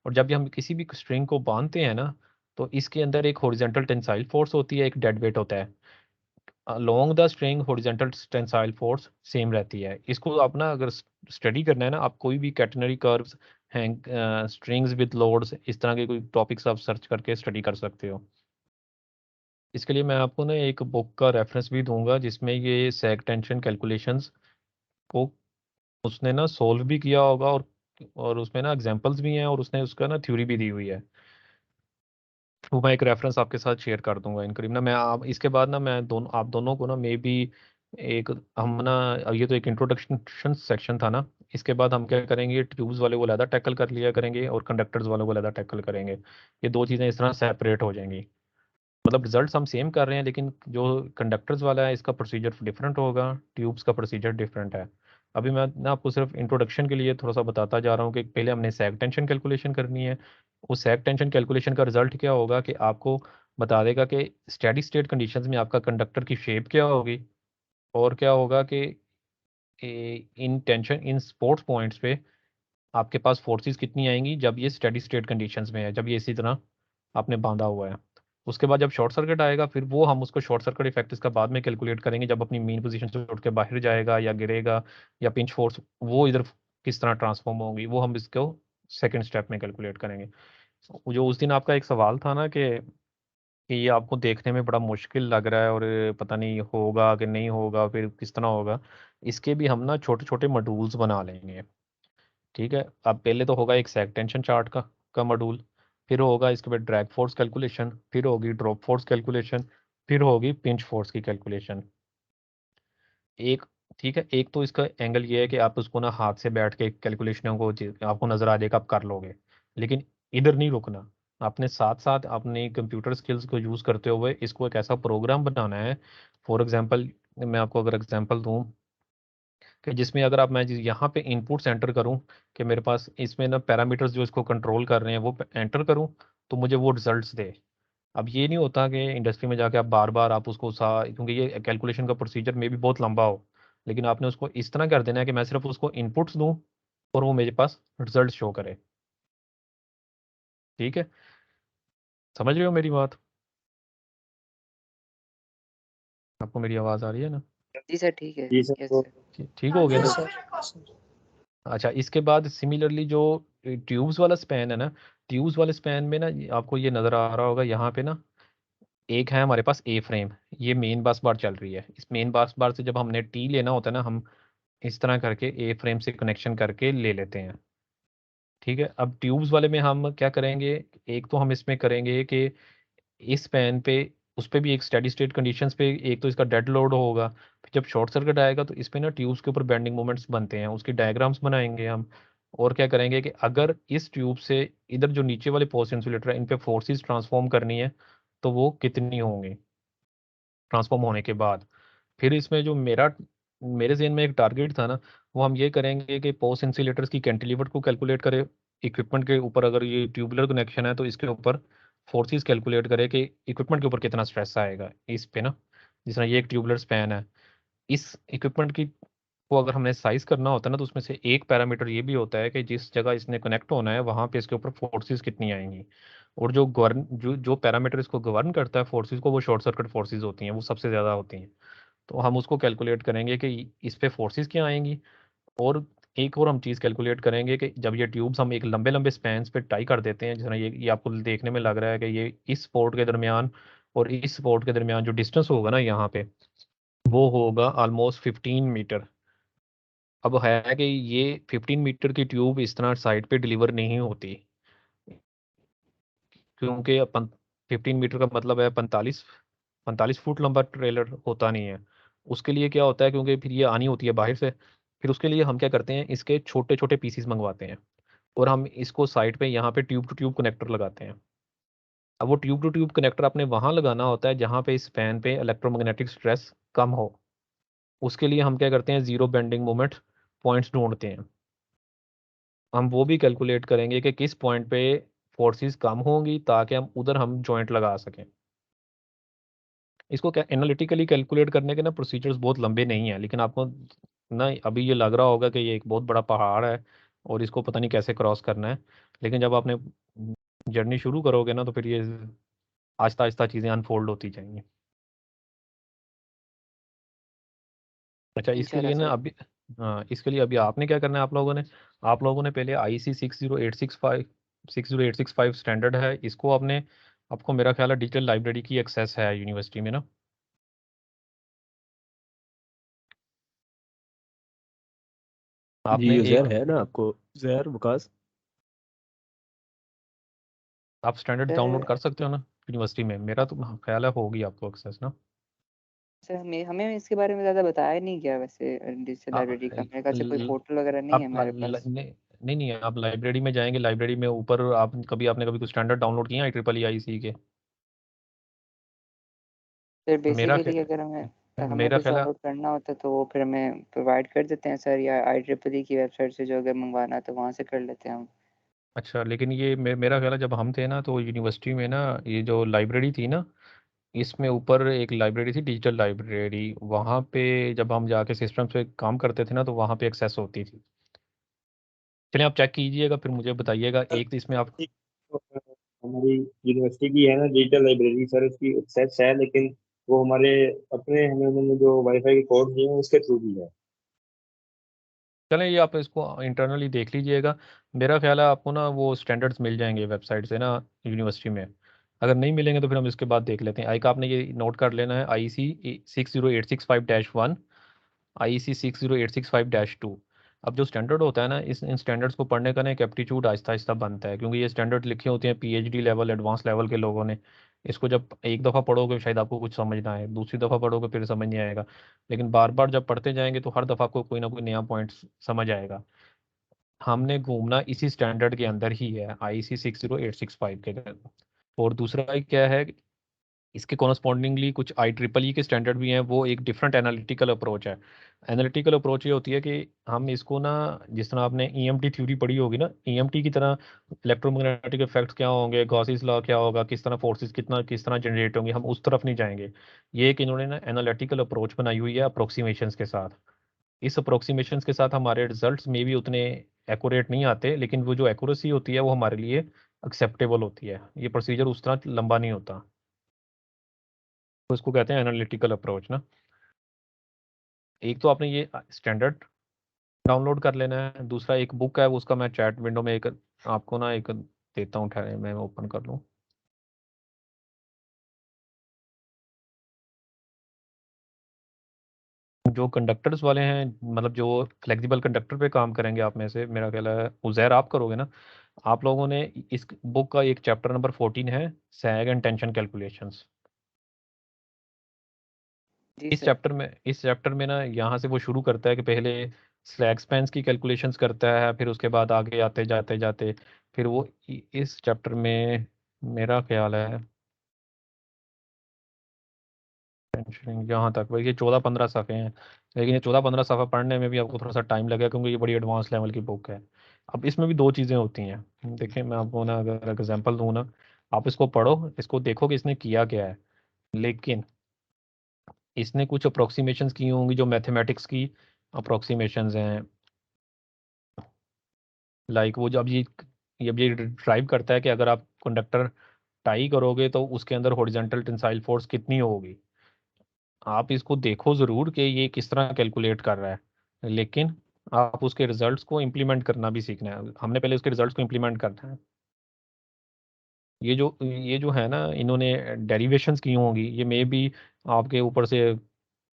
और जब भी हम किसी भी स्ट्रिंग को बांधते हैं ना, तो इसके अंदर एक हॉरिजॉन्टल टेंसाइल फोर्स होती है, एक डेड वेट होता है। Along the string horizontal tensile force same रहती है। इसको आप ना अगर स्टडी करना है ना, आप कोई भी catenary curves, hang strings with loads, इस तरह के कोई टॉपिक्स आप सर्च करके स्टडी कर सकते हो। इसके लिए मैं आपको ना एक बुक का रेफरेंस भी दूंगा जिसमें ये सैग टेंशन कैलकुलेशंस को उसने ना सोल्व भी किया होगा, और उसमें ना एग्जांपल्स भी हैं, और उसने उसका ना थ्योरी भी दी हुई है। वो मैं एक रेफरेंस आपके साथ शेयर कर दूंगा इन करीब ना। मैं आप इसके बाद ना मैं दोनों आप दोनों को ना मे बी एक हम ना, अब ये तो एक इंट्रोडक्शन सेक्शन था ना, इसके बाद हम क्या करेंगे, ट्यूब्स वाले को ज़्यादा टैकल कर लिया करेंगे और कंडक्टर्स वालों को ज़्यादा टैकल करेंगे। ये दो चीज़ें इस तरह सेपरेट हो जाएंगी। मतलब रिजल्ट्स हम सेम कर रहे हैं, लेकिन जो कंडक्टर्स वाला है इसका प्रोसीजर डिफरेंट होगा, ट्यूब्स का प्रोसीजर डिफरेंट है। अभी मैं ना आपको सिर्फ इंट्रोडक्शन के लिए थोड़ा सा बताता जा रहा हूँ कि पहले हमने सैग टेंशन कैलकुलेशन करनी है। उस सैग टेंशन कैलकुलेशन का रिजल्ट क्या होगा कि आपको बता देगा कि स्टेडी स्टेट कंडीशंस में आपका कंडक्टर की शेप क्या होगी, और क्या होगा कि इन स्पोर्ट्स पॉइंट्स पे आपके पास फोर्सेस कितनी आएंगी जब ये स्टेडी स्टेट कंडीशंस में है, जब ये इसी तरह आपने बांधा हुआ है। उसके बाद जब शॉर्ट सर्किट आएगा, फिर वो हम उसको शॉर्ट सर्किट इफेक्ट इसका बाद में कैलकुलेट करेंगे, जब अपनी मेन पोजीशन से उठ के बाहर जाएगा या गिरेगा, या पिंच फोर्स वो इधर किस तरह ट्रांसफॉर्म होगी, वो हम इसको सेकेंड स्टेप में कैलकुलेट करेंगे। जो उस दिन आपका एक सवाल था ना कि ये आपको देखने में बड़ा मुश्किल लग रहा है और पता नहीं होगा कि नहीं होगा, फिर किस तरह होगा, इसके भी हम ना छोटे छोटे मॉड्यूल्स बना लेंगे। ठीक है, अब पहले तो होगा एक सेक टेंशन चार्ट का मॉड्यूल, फिर होगा इसके बाद ड्रैग फोर्स कैलकुलेशन, फिर होगी ड्रॉप फोर्स कैलकुलेशन, फिर होगी पिंच फोर्स की कैलकुलेशन। एक ठीक है, एक तो इसका एंगल ये है कि आप उसको ना हाथ से बैठ के कैलकुलेशनों को आपको नजर आ जाएगा, आप कर लोगे, लेकिन इधर नहीं रुकना। आपने साथ साथ अपने कंप्यूटर स्किल्स को यूज़ करते हुए इसको एक ऐसा प्रोग्राम बनाना है। फॉर एग्जांपल, मैं आपको अगर एग्जांपल दूं कि जिसमें अगर आप मैं यहाँ पे इनपुट एंटर करूँ कि मेरे पास इसमें ना पैरामीटर्स जो इसको कंट्रोल कर रहे हैं वो एंटर करूँ, तो मुझे वो रिजल्ट्स दे। अब ये नहीं होता कि इंडस्ट्री में जाके आप बार बार आप उसको क्योंकि ये कैलकुलेशन का प्रोसीजर में भी बहुत लंबा हो, लेकिन आपने उसको इस तरह कर देना है कि मैं सिर्फ उसको इनपुट्स दूं और वो मेरे पास रिजल्ट शो करे। ठीक है, समझ रहे हो मेरी बात? आपको मेरी आवाज़ आ रही है ना? जी सर, ठीक है। जी सर, यस तो सर। ठीक हो गया यस ना? सर। अच्छा, इसके बाद सिमिलरली जो ट्यूब्स वाला स्पैन है ना, ट्यूब्स वाले स्पैन में ना आपको ये नज़र आ रहा होगा यहाँ पे ना, एक है हमारे पास ए फ्रेम, ये मेन बस बार चल रही है। इस मेन बस बार से जब हमने टी लेना होता है ना, हम इस तरह करके ए फ्रेम से कनेक्शन करके ले लेते हैं। ठीक है, अब ट्यूब्स वाले में हम क्या करेंगे, एक तो हम इसमें करेंगे कि इस फैन पे उस पे भी एक स्टेडी स्टेट कंडीशंस पे एक तो इसका डेड लोड होगा, फिर जब शॉर्ट सर्किट आएगा तो इस पे ना ट्यूब्स के ऊपर बेंडिंग मोमेंट्स बनते हैं, उसकी डायग्राम्स बनाएंगे हम। और क्या करेंगे कि अगर इस ट्यूब से इधर जो नीचे वाले पोस्ट इंसुलेटर है इन पे फोर्सेस ट्रांसफॉर्म करनी है तो वो कितनी होंगी ट्रांसफॉर्म होने के बाद। फिर इसमें जो मेरे जहन में एक टारगेट था ना, वो हम ये करेंगे कि पोस्ट इंसुलेटर्स की कैंटिलीवर को कैलकुलेट करें, इक्विपमेंट के ऊपर अगर ये ट्यूबुलर कनेक्शन है तो इसके ऊपर फोर्सेस कैलकुलेट करें कि इक्विपमेंट के ऊपर कितना स्ट्रेस आएगा इस पे ना। जिस तरह ये एक ट्यूबुलर स्पैन है, इस इक्विपमेंट की को अगर हमने साइज करना होता है ना, तो उसमें से एक पैरामीटर ये भी होता है कि जिस जगह इसने कनेक्ट होना है वहाँ पे इसके ऊपर फोर्सेस कितनी आएंगी। और जो पैरामीटर इसको गवर्न करता है फोर्सेस को, वो शॉर्ट सर्किट फोर्सेस होती हैं, वो सबसे ज़्यादा होती हैं। तो हम उसको कैलकुलेट करेंगे कि इस पे फोर्सेस क्या आएंगी। और एक और हम चीज़ कैलकुलेट करेंगे कि जब ये ट्यूब्स हम एक लंबे लंबे स्पैन्स पे टाई कर देते हैं, जिस तरह ये आपको देखने में लग रहा है कि ये इस पोर्ट के दरमियान और इस पोर्ट के दरमियान जो डिस्टेंस होगा ना यहाँ पे, वो होगा ऑलमोस्ट 15 मीटर। अब है कि ये 15 मीटर की ट्यूब इस तरह साइड पे डिलीवर नहीं होती, क्योंकि अपन 15 मीटर का मतलब है 45 फुट लंबा ट्रेलर होता नहीं है। उसके लिए क्या होता है, क्योंकि फिर ये आनी होती है बाहर से, फिर उसके लिए हम क्या करते हैं, इसके छोटे छोटे पीसीस मंगवाते हैं और हम इसको साइड पे यहाँ पे ट्यूब टू ट्यूब कनेक्टर लगाते हैं। अब वो ट्यूब टू ट्यूब कनेक्टर आपने वहाँ लगाना होता है जहाँ पे इस फैन पे इलेक्ट्रोमैग्नेटिक स्ट्रेस कम हो। उसके लिए हम क्या करते हैं, जीरो बेंडिंग मोमेंट पॉइंट्स ढूंढते हैं। हम वो भी कैलकुलेट करेंगे कि किस पॉइंट पे फोर्सेस कम होंगी ताकि हम उधर हम जॉइंट लगा सकें। इसको एनालिटिकली कैलकुलेट करने के ना प्रोसीजर्स बहुत लंबे नहीं हैं, लेकिन आपको ना अभी ये लग रहा होगा कि ये एक बहुत बड़ा पहाड़ है और इसको पता नहीं कैसे क्रॉस करना है, लेकिन जब आपने जर्नी शुरू करोगे ना तो फिर ये आहिस्ता आहिस्ता चीज़ें अनफोल्ड होती जाएंगी। अच्छा, इसके इंशाल्लाह लिए ना सर। अभी, हाँ, इसके लिए अभी आपने क्या करना है, आप लोगों ने पहले IC 60865 स्टैंडर्ड है, इसको आपको मेरा ख्याल है डिजिटल लाइब्रेरी की एक्सेस है यूनिवर्सिटी में ना। जी आपने एक उजैर है ना आपको, उजैर वकास। आप स्टैंडर्ड डाउनलोड सर कर सकते हो ना यूनिवर्सिटी में, मेरा तो ख्याल है होगी आपको एक्सेस ना। सर हमें इसके बारे में ज़्यादा बताया नहीं गया वैसे डिजिटल लाइब्रेरी का। मेरे ख्याल से कोई पोर्टल वगैरह नहीं है आप हमारे पास। नहीं नहीं, आप लाइब्रेरी में जाएंगे, लाइब्रेरी में ऊपर आपने कभी कुछ स्टैंडर्ड डाउनलोड किया है IEEE के? सर मेरा बेसिकली अगर हमें मेरा कुछ ख्याल है, डाउनलोड करना होता तो वो फिर हमें प्रोवाइड कर देते हैं सर, या IEEE की वेबसाइट से जो अगर मंगवाना है तो वहाँ से कर लेते हैं हम। अच्छा, लेकिन ये मेरा ख्याल है जब हम थे ना तो यूनिवर्सिटी में ना ये जो लाइब्रेरी थी ना, इसमें ऊपर एक लाइब्रेरी थी, डिजिटल लाइब्रेरी। वहाँ पे जब हम जाके सिस्टम पे काम करते थे ना तो वहाँ पे एक्सेस होती थी। चलिए आप चेक कीजिएगा फिर मुझे बताइएगा। एक तो इसमें आप ठीक। तो, हमारी यूनिवर्सिटी की है ना डिजिटल लाइब्रेरी सर, उसकी एक्सेस है, लेकिन वो हमारे अपने हमें उन्होंने जो वाईफाई के कोड दिए हैं उसके थ्रू भी है। चलें, ये आप इसको इंटरनली देख लीजिएगा। मेरा ख्याल है आपको ना वो स्टैंडर्ड्स मिल जाएंगे वेबसाइट से ना यूनिवर्सिटी में। अगर नहीं मिलेंगे तो फिर हम इसके बाद देख लेते हैं। आई का आपने ये नोट कर लेना है, IEC 60865-1, IEC 60865-2। अब जो स्टैंडर्ड होता है ना, इन स्टैंडर्ड्स को पढ़ने का ना एक एप्टीट्यूड आहिस्ता आहिस्ता बनता है, क्योंकि ये स्टैंडर्ड लिखे होते हैं PhD लेवल, एडवांस लेवल के लोगों ने। इसको जब एक दफ़ा पढ़ोगे शायद आपको कुछ समझ ना आए, दूसरी दफ़ा पढ़ोगे फिर समझ नहीं आएगा, लेकिन बार बार जब पढ़ते जाएंगे तो हर दफ़ा आपको कोई ना कोई नया पॉइंट समझ आएगा। हमने घूमना इसी स्टैंडर्ड के अंदर ही है, IEC 60865 के अंदर। और दूसरा ही क्या है, इसके कॉरस्पॉन्डिंगली कुछ IEEE के स्टैंडर्ड भी हैं, वो एक डिफरेंट एनालिटिकल अप्रोच है। एनालिटिकल अप्रोच ये होती है कि हम इसको ना, जिस तरह आपने EMT थ्योरी पढ़ी होगी ना, EMT की तरह इलेक्ट्रोमैग्नेटिक इफेक्ट्स क्या होंगे, गॉसिस लॉ क्या होगा, किस तरह फोर्सेस किस तरह जनरेट होंगे, हम उस तरफ नहीं जाएंगे। ये एक इन्होंने ना एनालिटिकल अप्रोच बनाई हुई है अप्रोक्सीमेशंस के साथ। इस अप्रोक्सीमेशंस के साथ हमारे रिजल्ट्स में भी उतने एक्यूरेट नहीं आते, लेकिन वो जो एक्यूरेसी होती है वो हमारे लिए एक्सेप्टेबल होती है। ये प्रोसीजर उस तरह लंबा नहीं होता, तो इसको कहते हैं एनालिटिकल अप्रोच ना। एक तो आपने ये स्टैंडर्ड डाउनलोड कर लेना है, दूसरा एक बुक है उसका मैं चैट विंडो में एक आपको ना एक देता हूँ, ठहरे मैं ओपन कर लूँ। जो कंडक्टर्स वाले हैं, मतलब जो फ्लेक्सिबल कंडक्टर पे काम करेंगे आप में से, मेरा ख्याल है उज़ैर आप करोगे ना, आप लोगों ने इस बुक का एक चैप्टर नंबर 14 है, सैग एंड टेंशन कैलकुलेशंस। जी इस सर। चैप्टर में इस चैप्टर में ना यहाँ से वो शुरू करता है कि पहले स्लैग स्पैन्स की कैलकुलेशंस करता है, फिर उसके बाद आगे आते जाते जाते फिर वो इस चैप्टर में मेरा ख्याल है टेंशनिंग यहाँ तक भाई, ये 14-15 सफ़े हैं, लेकिन ये 14-15 सफ़ा पढ़ने में भी आपको थोड़ा सा टाइम लगेगा, क्योंकि ये बड़ी एडवांस लेवल की बुक है। अब इसमें भी दो चीज़ें होती हैं। देखिए मैं आपको ना अगर एग्जांपल दूँ ना, आप इसको पढ़ो, इसको देखो कि इसने किया क्या है, लेकिन इसने कुछ अप्रोक्सीमेशंस की होंगी जो मैथमेटिक्स की अप्रोक्सीमेशंस हैं। लाइक वो जब ये ड्राइव करता है कि अगर आप कंडक्टर टाई करोगे तो उसके अंदर हॉरिजॉन्टल टेंसाइल फोर्स कितनी होगी। आप इसको देखो ज़रूर कि ये किस तरह कैलकुलेट कर रहा है, लेकिन आप उसके रिजल्ट्स को इम्प्लीमेंट करना भी सीखना है। हमने पहले उसके रिजल्ट्स को इम्प्लीमेंट करना है। ये जो है ना, इन्होंने डेरिवेशंस की होंगी, ये मे भी आपके ऊपर से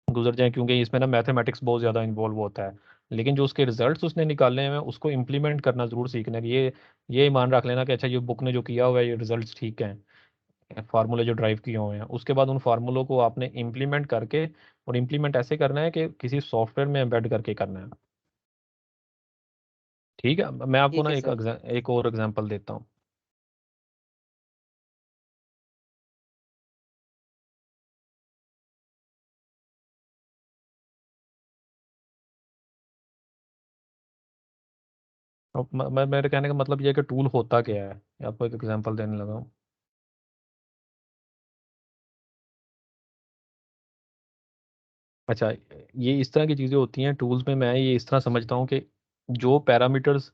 गुजर जाए, क्योंकि इसमें ना मैथमेटिक्स बहुत ज़्यादा इन्वॉल्व होता है, लेकिन जो उसके रिजल्ट्स उसने निकाले हैं उसको इम्प्लीमेंट करना ज़रूर सीखना है। ये ईमान रख लेना कि अच्छा ये बुक ने जो किया हुआ है ये रिजल्ट्स ठीक हैं, फार्मूले जो ड्राइव किए हुए हैं, उसके बाद उन फार्मूलों को आपने इम्प्लीमेंट करके, और इम्प्लीमेंट ऐसे करना है कि किसी सॉफ्टवेयर में एम्बेड करके करना है। ठीक है, मैं आपको ठीक ना है सर। एक और एग्जांपल देता हूँ। अब मेरे कहने का मतलब ये है कि टूल होता क्या है, आपको एक एग्जांपल देने लगा हूँ। अच्छा, ये इस तरह की चीज़ें होती हैं टूल्स में। मैं ये इस तरह समझता हूँ कि जो पैरामीटर्स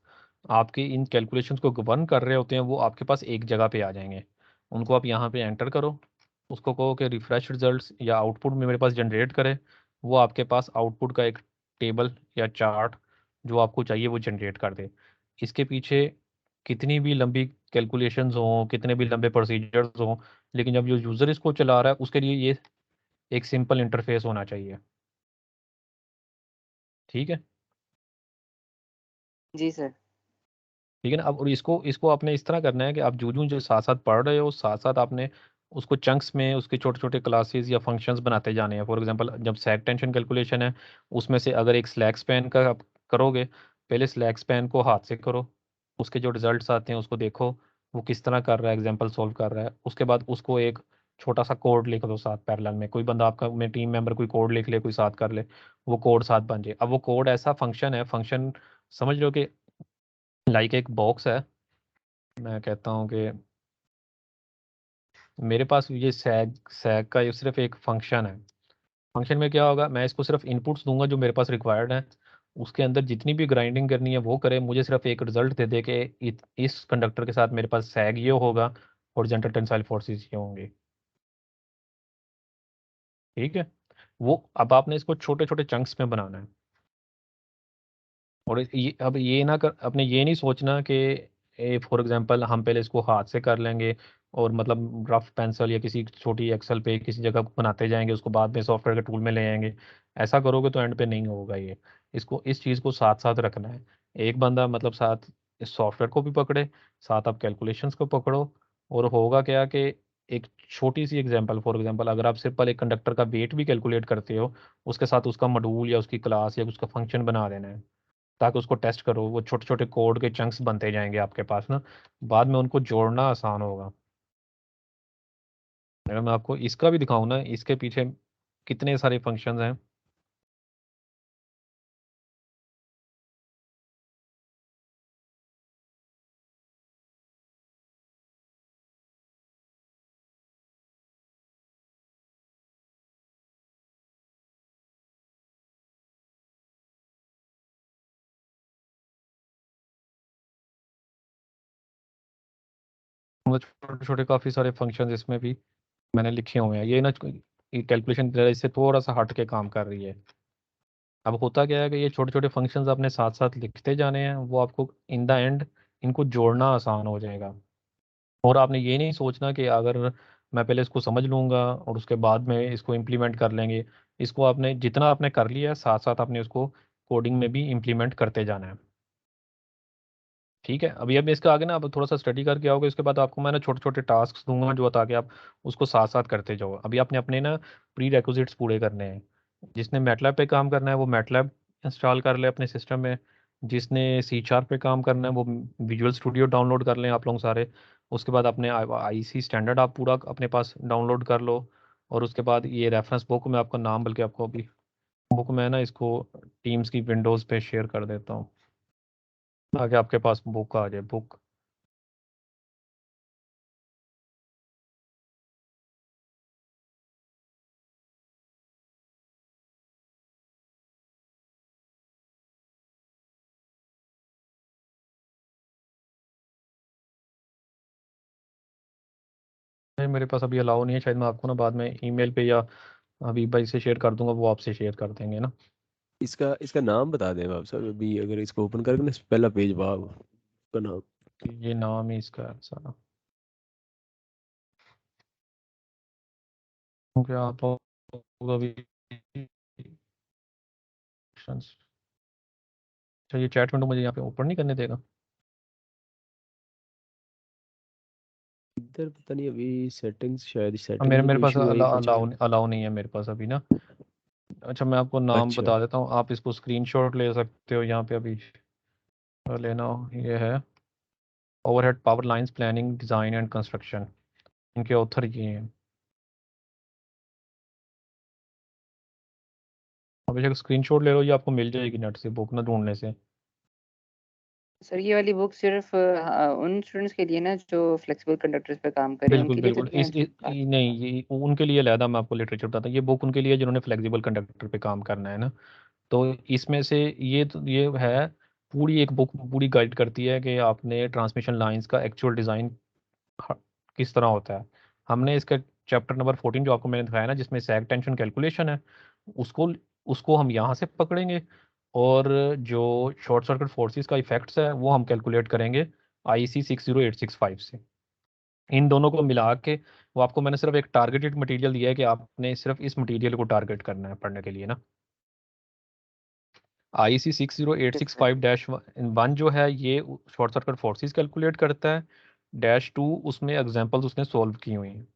आपके इन कैलकुलेशंस को गवर्न कर रहे होते हैं वो आपके पास एक जगह पे आ जाएंगे। उनको आप यहाँ पे एंटर करो, उसको कहो कि रिफ्रेश रिजल्ट्स या आउटपुट में मेरे पास जनरेट करे, वो आपके पास आउटपुट का एक टेबल या चार्ट जो आपको चाहिए वो जनरेट कर दे। इसके पीछे कितनी भी लंबी कैलकुलेशंस हों, कितने भी लंबे प्रोसीजर्स हों, लेकिन जब जो यूज़र इसको चला रहा है उसके लिए ये एक सिंपल इंटरफेस होना चाहिए। ठीक है। जी सर। ठीक है ना। अब और इसको इसको आपने इस तरह करना है कि आप जो जो साथ साथ पढ़ रहे हो साथ साथ आपने उसको चंक्स में उसके छोटे छोटे क्लासेस या फंक्शंस बनाते जाने हैं। फॉर एग्जांपल जब सैग टेंशन कैलकुलेशन है, उसमें से अगर एक स्लैक स्पैन का आप करोगे, पहले स्लैक स्पैन को हाथ से करो, उसके जो रिजल्ट्स आते हैं उसको देखो वो किस तरह कर रहा है, एग्जाम्पल सॉल्व कर रहा है। उसके बाद उसको एक छोटा सा कोड लिख दो साथ पैरेलल में, कोई बंदा आपका में टीम मेंबर कोई कोड लिख ले, कोई साथ कर ले, वो कोड साथ बन जाए। अब वो कोड ऐसा फंक्शन है, फंक्शन समझ लो कि लाइक एक बॉक्स है। मैं कहता हूँ कि मेरे पास ये सैग सैग का ये सिर्फ एक फंक्शन है। फंक्शन में क्या होगा, मैं इसको सिर्फ इनपुट्स दूंगा जो मेरे पास रिक्वायर्ड है, उसके अंदर जितनी भी ग्राइंडिंग करनी है वो करे, मुझे सिर्फ एक रिजल्ट दे दे के इस कंडक्टर के साथ मेरे पास सैग ये होगा, हॉरिजॉन्टल टेंसाइल फोर्सेस ये होंगे। ठीक है, वो अब आपने इसको छोटे छोटे चंक्स में बनाना है। और ये अब ये ना कर, अपने ये नहीं सोचना कि फॉर एग्जांपल हम पहले इसको हाथ से कर लेंगे और मतलब रफ पेंसिल या किसी छोटी एक्सेल पे किसी जगह बनाते जाएंगे, उसको बाद में सॉफ्टवेयर के टूल में ले आएंगे। ऐसा करोगे तो एंड पे नहीं होगा ये। इसको इस चीज़ को साथ साथ रखना है। एक बंदा मतलब साथ इस सॉफ्टवेयर को भी पकड़े, साथ आप कैलकुलेशंस को पकड़ो। और होगा क्या कि एक छोटी सी एग्जांपल, फॉर एग्जांपल अगर आप सिंपल एक कंडक्टर का वेट भी कैलकुलेट करते हो, उसके साथ उसका मॉड्यूल या उसकी क्लास या उसका फंक्शन बना देना है, ताकि उसको टेस्ट करो। वो छोटे छोटे कोड के चंक्स बनते जाएंगे आपके पास ना, बाद में उनको जोड़ना आसान होगा। अगर मैं आपको इसका भी दिखाऊं ना, इसके पीछे कितने सारे फंक्शंस हैं। मतलब छोटे छोटे काफ़ी सारे फंक्शंस इसमें भी मैंने लिखे हुए हैं। ये ना ये कैलकुलेशन इससे थोड़ा सा हट के काम कर रही है। अब होता क्या है कि ये छोटे छोटे फंक्शंस आपने साथ साथ लिखते जाने हैं, वो आपको इन द एंड इनको जोड़ना आसान हो जाएगा। और आपने ये नहीं सोचना कि अगर मैं पहले इसको समझ लूँगा और उसके बाद में इसको इम्प्लीमेंट कर लेंगे। इसको आपने जितना आपने कर लिया है, साथ साथ आपने उसको कोडिंग में भी इम्प्लीमेंट करते जाना है। ठीक है, अभी अब इसका आगे ना आप थोड़ा सा स्टडी करके आओगे, उसके बाद आपको मैं ना छोटे छोटे टास्क दूंगा जो बता के आप उसको साथ साथ करते जाओ। अभी आपने अपने ना प्री रेक्विजिट्स पूरे करने हैं। जिसने मैटलैब पे काम करना है वो मैटलैब इंस्टॉल कर ले अपने सिस्टम में। जिसने सी शार्प पे काम करना है वो विजुअल स्टूडियो डाउनलोड कर लें आप लोग सारे। उसके बाद अपने आईसी स्टैंडर्ड आप पूरा अपने पास डाउनलोड कर लो। और उसके बाद ये रेफरेंस बुक में आपका नाम, बल्कि आपको अभी बुक में ना इसको टीम्स की विंडोज़ पे शेयर कर देता हूँ ताकि आपके पास बुक आ जाए। बुक नहीं, मेरे पास अभी अलाउ नहीं है, शायद मैं आपको ना बाद में ईमेल पे या अभी भाई से शेयर कर दूंगा, वो आपसे शेयर कर देंगे ना। इसका इसका नाम बता दें आप सब, अभी अगर इसको ओपन करके ना पहला पेज भाग का नाम। ये नाम ही इसका है सारा, क्योंकि आप लोग अभी अच्छा ये चैट विंडो मुझे यहाँ पे ओपन नहीं करने देगा। इधर पता नहीं, अभी सेटिंग्स, शायद अब सेटिंग्स मेरे में मेरे कोई पास इशू है या कुछ है। अलाउ अलाउ नहीं है मेरे पास अभी ना। अच्छा मैं आपको नाम अच्छा, बता देता हूँ, आप इसको स्क्रीनशॉट ले सकते हो यहाँ पे अभी। लेना हो, ये है overhead power lines planning design and construction, इनके ऑथर ये हैं। अब एक स्क्रीनशॉट ले लो, ये आपको मिल जाएगी नेट से बुक ना ढूंढने से। सर ये वाली बुक सिर्फ उन स्टूडेंट्स के लिए ना जो फ्लेक्सिबल कंडक्टर्स पे काम कर रहे हैं बिल्कुल उनके लिए तो बिल्कुल, नहीं है? नहीं ये उनके लिए अलहदा मैं आपको लिटरेचर बताता हूँ। ये बुक उनके लिए जिन्होंने फ्लेक्सिबल कंडक्टर पे काम करना है ना। तो इसमें से ये है, पूरी एक बुक पूरी गाइड करती है कि आपने ट्रांसमिशन लाइंस का एक्चुअल डिज़ाइन किस तरह होता है। हमने इसका चैप्टर नंबर 14 जो आपको मैंने दिखाया ना, जिसमें सैग टेंशन कैलकुलेशन है, उसको उसको हम यहाँ से पकड़ेंगे। और जो शॉर्ट सर्किट फोर्सेस का इफेक्ट्स है वो हम कैलकुलेट करेंगे IEC 60865 से। इन दोनों को मिला के वो आपको मैंने सिर्फ एक टारगेटेड मटेरियल दिया है कि आपने सिर्फ इस मटेरियल को टारगेट करना है पढ़ने के लिए ना। IEC सिक्स जीरो एट ठीक सिक्स है। फाइव डैश वन जो है ये शॉर्ट सर्किट फोर्सेस कैलकुलेट करता है। -2 उसमें एग्जांपल्स उसने सॉल्व की हुई हैं।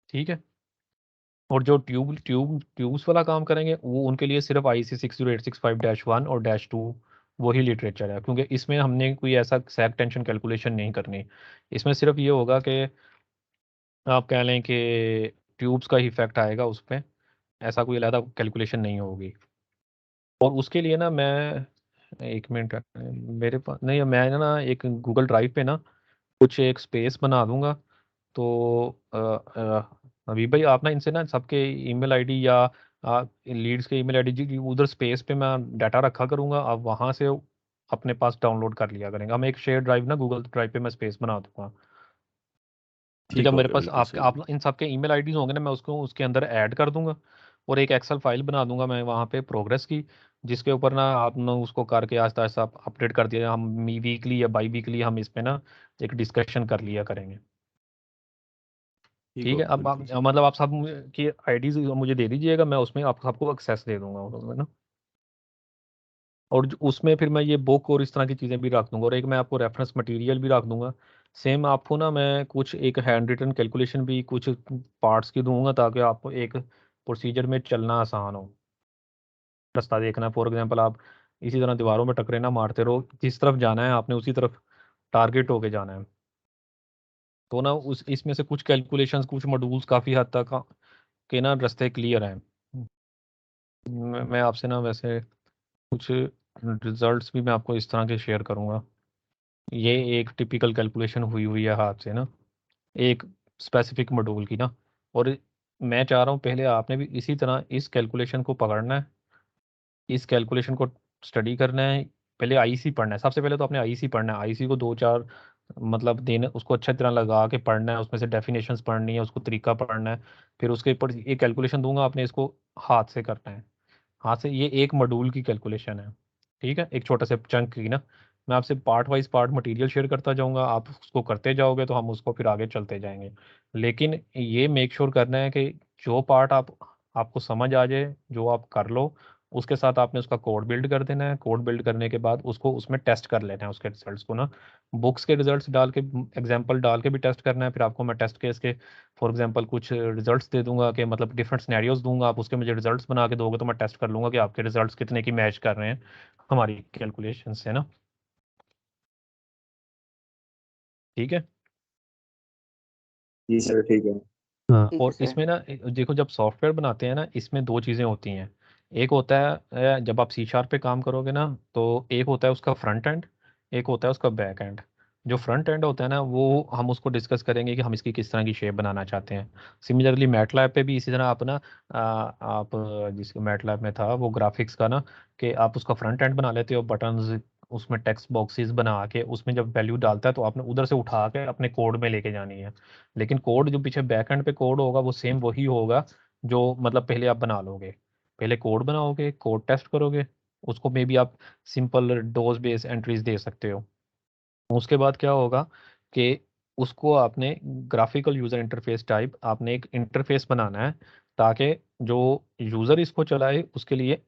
ठीक है। और जो ट्यूब्स वाला काम करेंगे वो उनके लिए सिर्फ IC 60865-1 और -2 वही लिटरेचर है, क्योंकि इसमें हमने कोई ऐसा सैग टेंशन कैलकुलेशन नहीं करनी। इसमें सिर्फ ये होगा कि आप कह लें कि ट्यूब्स का इफेक्ट आएगा उस पर, ऐसा कोई अलग कैलकुलेशन नहीं होगी। और उसके लिए ना मैं 1 मिनट, मेरे पास नहीं, मैं ना एक गूगल ड्राइव पे ना कुछ एक स्पेस बना दूंगा। तो अभी भाई आप ना इनसे ना सबके ईमेल आईडी या लीड्स के ईमेल आईडी जी उधर स्पेस पे मैं डाटा रखा करूंगा, आप वहां से अपने पास डाउनलोड कर लिया करेंगे। हम एक शेयर ड्राइव ना गूगल ड्राइव पे मैं स्पेस बना दूंगा। ठीक है, ठीक हो मेरे गया, पास बिल्कुल आपके सही आप है। इन सबके ईमेल आईडीज होंगे ना, मैं उसको उसके अंदर ऐड कर दूंगा और एक एक्सेल फाइल बना दूंगा मैं वहाँ पे प्रोग्रेस की, जिसके ऊपर ना आप ना उसको करके आस्ता आस्ता अपडेट कर दिया, हम वीकली या बाई वीकली हम इस पे ना एक डिस्कशन कर लिया करेंगे। ठीक ठीक हो है, गया, अब आप बिल्कुल सही। मतलब आप सब की आईडीज मुझे दे दीजिएगा, मैं उसमें आप सबको एक्सेस दे दूंगा उसमें ना। और उसमें फिर मैं ये बुक और इस तरह की चीज़ें भी रख दूंगा, और एक मैं आपको रेफरेंस मटेरियल भी रख दूंगा। सेम आपको ना मैं कुछ एक हैंड रिटन कैलकुलेशन भी कुछ पार्ट्स की दूंगा, ताकि आपको एक प्रोसीजर में चलना आसान हो, रास्ता देखना। फॉर एग्जांपल आप इसी तरह दीवारों में टकरे ना मारते रहो, जिस तरफ जाना है आपने उसी तरफ टारगेट होके जाना है। तो ना उस इसमें से कुछ कैलकुलेशंस कुछ मॉड्यूल्स काफ़ी हद तक के ना रास्ते क्लियर हैं। मैं आपसे ना वैसे कुछ रिजल्ट्स भी मैं आपको इस तरह के शेयर करूँगा। ये एक टिपिकल कैलकुलेशन हुई हुई है हाथ से ना, एक स्पेसिफिक मॉड्यूल की ना। और मैं चाह रहा हूँ पहले आपने भी इसी तरह इस कैलकुलेशन को पकड़ना है, इस कैलकुलेशन को स्टडी करना है। पहले आईसी पढ़ना है, सबसे पहले तो आपने आईसी पढ़ना है। आईसी को 2-4 मतलब दिन उसको अच्छी तरह लगा के पढ़ना है, उसमें से डेफिनेशंस पढ़नी है, उसको तरीका पढ़ना है। फिर उसके ऊपर एक कैलकुलेशन दूंगा, आपने इसको हाथ से करना है। हाथ से ये एक मॉड्यूल की कैलकुलेशन है, ठीक है, एक छोटा सा चंक की ना। मैं आपसे part wise part material share करता जाऊंगा, आप उसको करते जाओगे तो हम उसको फिर आगे चलते जाएंगे। लेकिन ये मेक श्योर करना है कि जो पार्ट आपको समझ आ जाए, जो आप कर लो, उसके साथ आपने उसका कोड बिल्ड कर देना है। कोड बिल्ड करने के बाद उसको उसमें टेस्ट कर लेना है, उसके रिजल्ट्स को ना बुक्स के रिजल्ट्स डाल के, एग्जाम्पल डाल के भी टेस्ट करना है। फिर आपको मैं टेस्ट केस के फॉर एग्जांपल कुछ रिजल्ट्स दे दूंगा कि मतलब डिफरेंट सिनेरियोज दूंगा, आप उसके मुझे रिजल्ट्स बना के दोगे तो मैं टेस्ट कर लूंगा कि आपके रिजल्ट्स कितने की मैच कर रहे हैं हमारी कैलकुलेशन से ना। ठीक है। जी सर, ठीक है। हाँ, ठीक है और सर। इसमें ना देखो जब सॉफ्टवेयर बनाते हैं ना, इसमें दो चीज़ें होती हैं। एक होता है जब आप C# पे काम करोगे ना, तो एक होता है उसका फ्रंट एंड, एक होता है उसका बैक एंड। जो फ्रंट एंड होता है ना, वो हम उसको डिस्कस करेंगे कि हम इसकी किस तरह की शेप बनाना चाहते हैं। सिमिलरली मैटलैब पे भी इसी तरह आप ना आप जिसके मैटलैब में था वो ग्राफिक्स का ना, कि आप उसका फ्रंट एंड बना लेते हो, बटन्स उसमें टेक्स्ट बॉक्सेस बना के उसमें जब वैल्यू डालता है तो आपने उधर से उठा के अपने कोड में लेके जानी है। लेकिन कोड जो पीछे बैक एंड पे कोड होगा वो सेम वही होगा, जो मतलब पहले आप बना लोगे। पहले कोड बनाओगे, कोड टेस्ट करोगे, उसको मे बी आप सिंपल डोज बेस एंट्रीज दे सकते हो। उसके बाद क्या होगा कि उसको आपने ग्राफिकल यूजर इंटरफेस टाइप आपने एक इंटरफेस बनाना है, ताकि जो यूजर इसको चलाए उसके लिए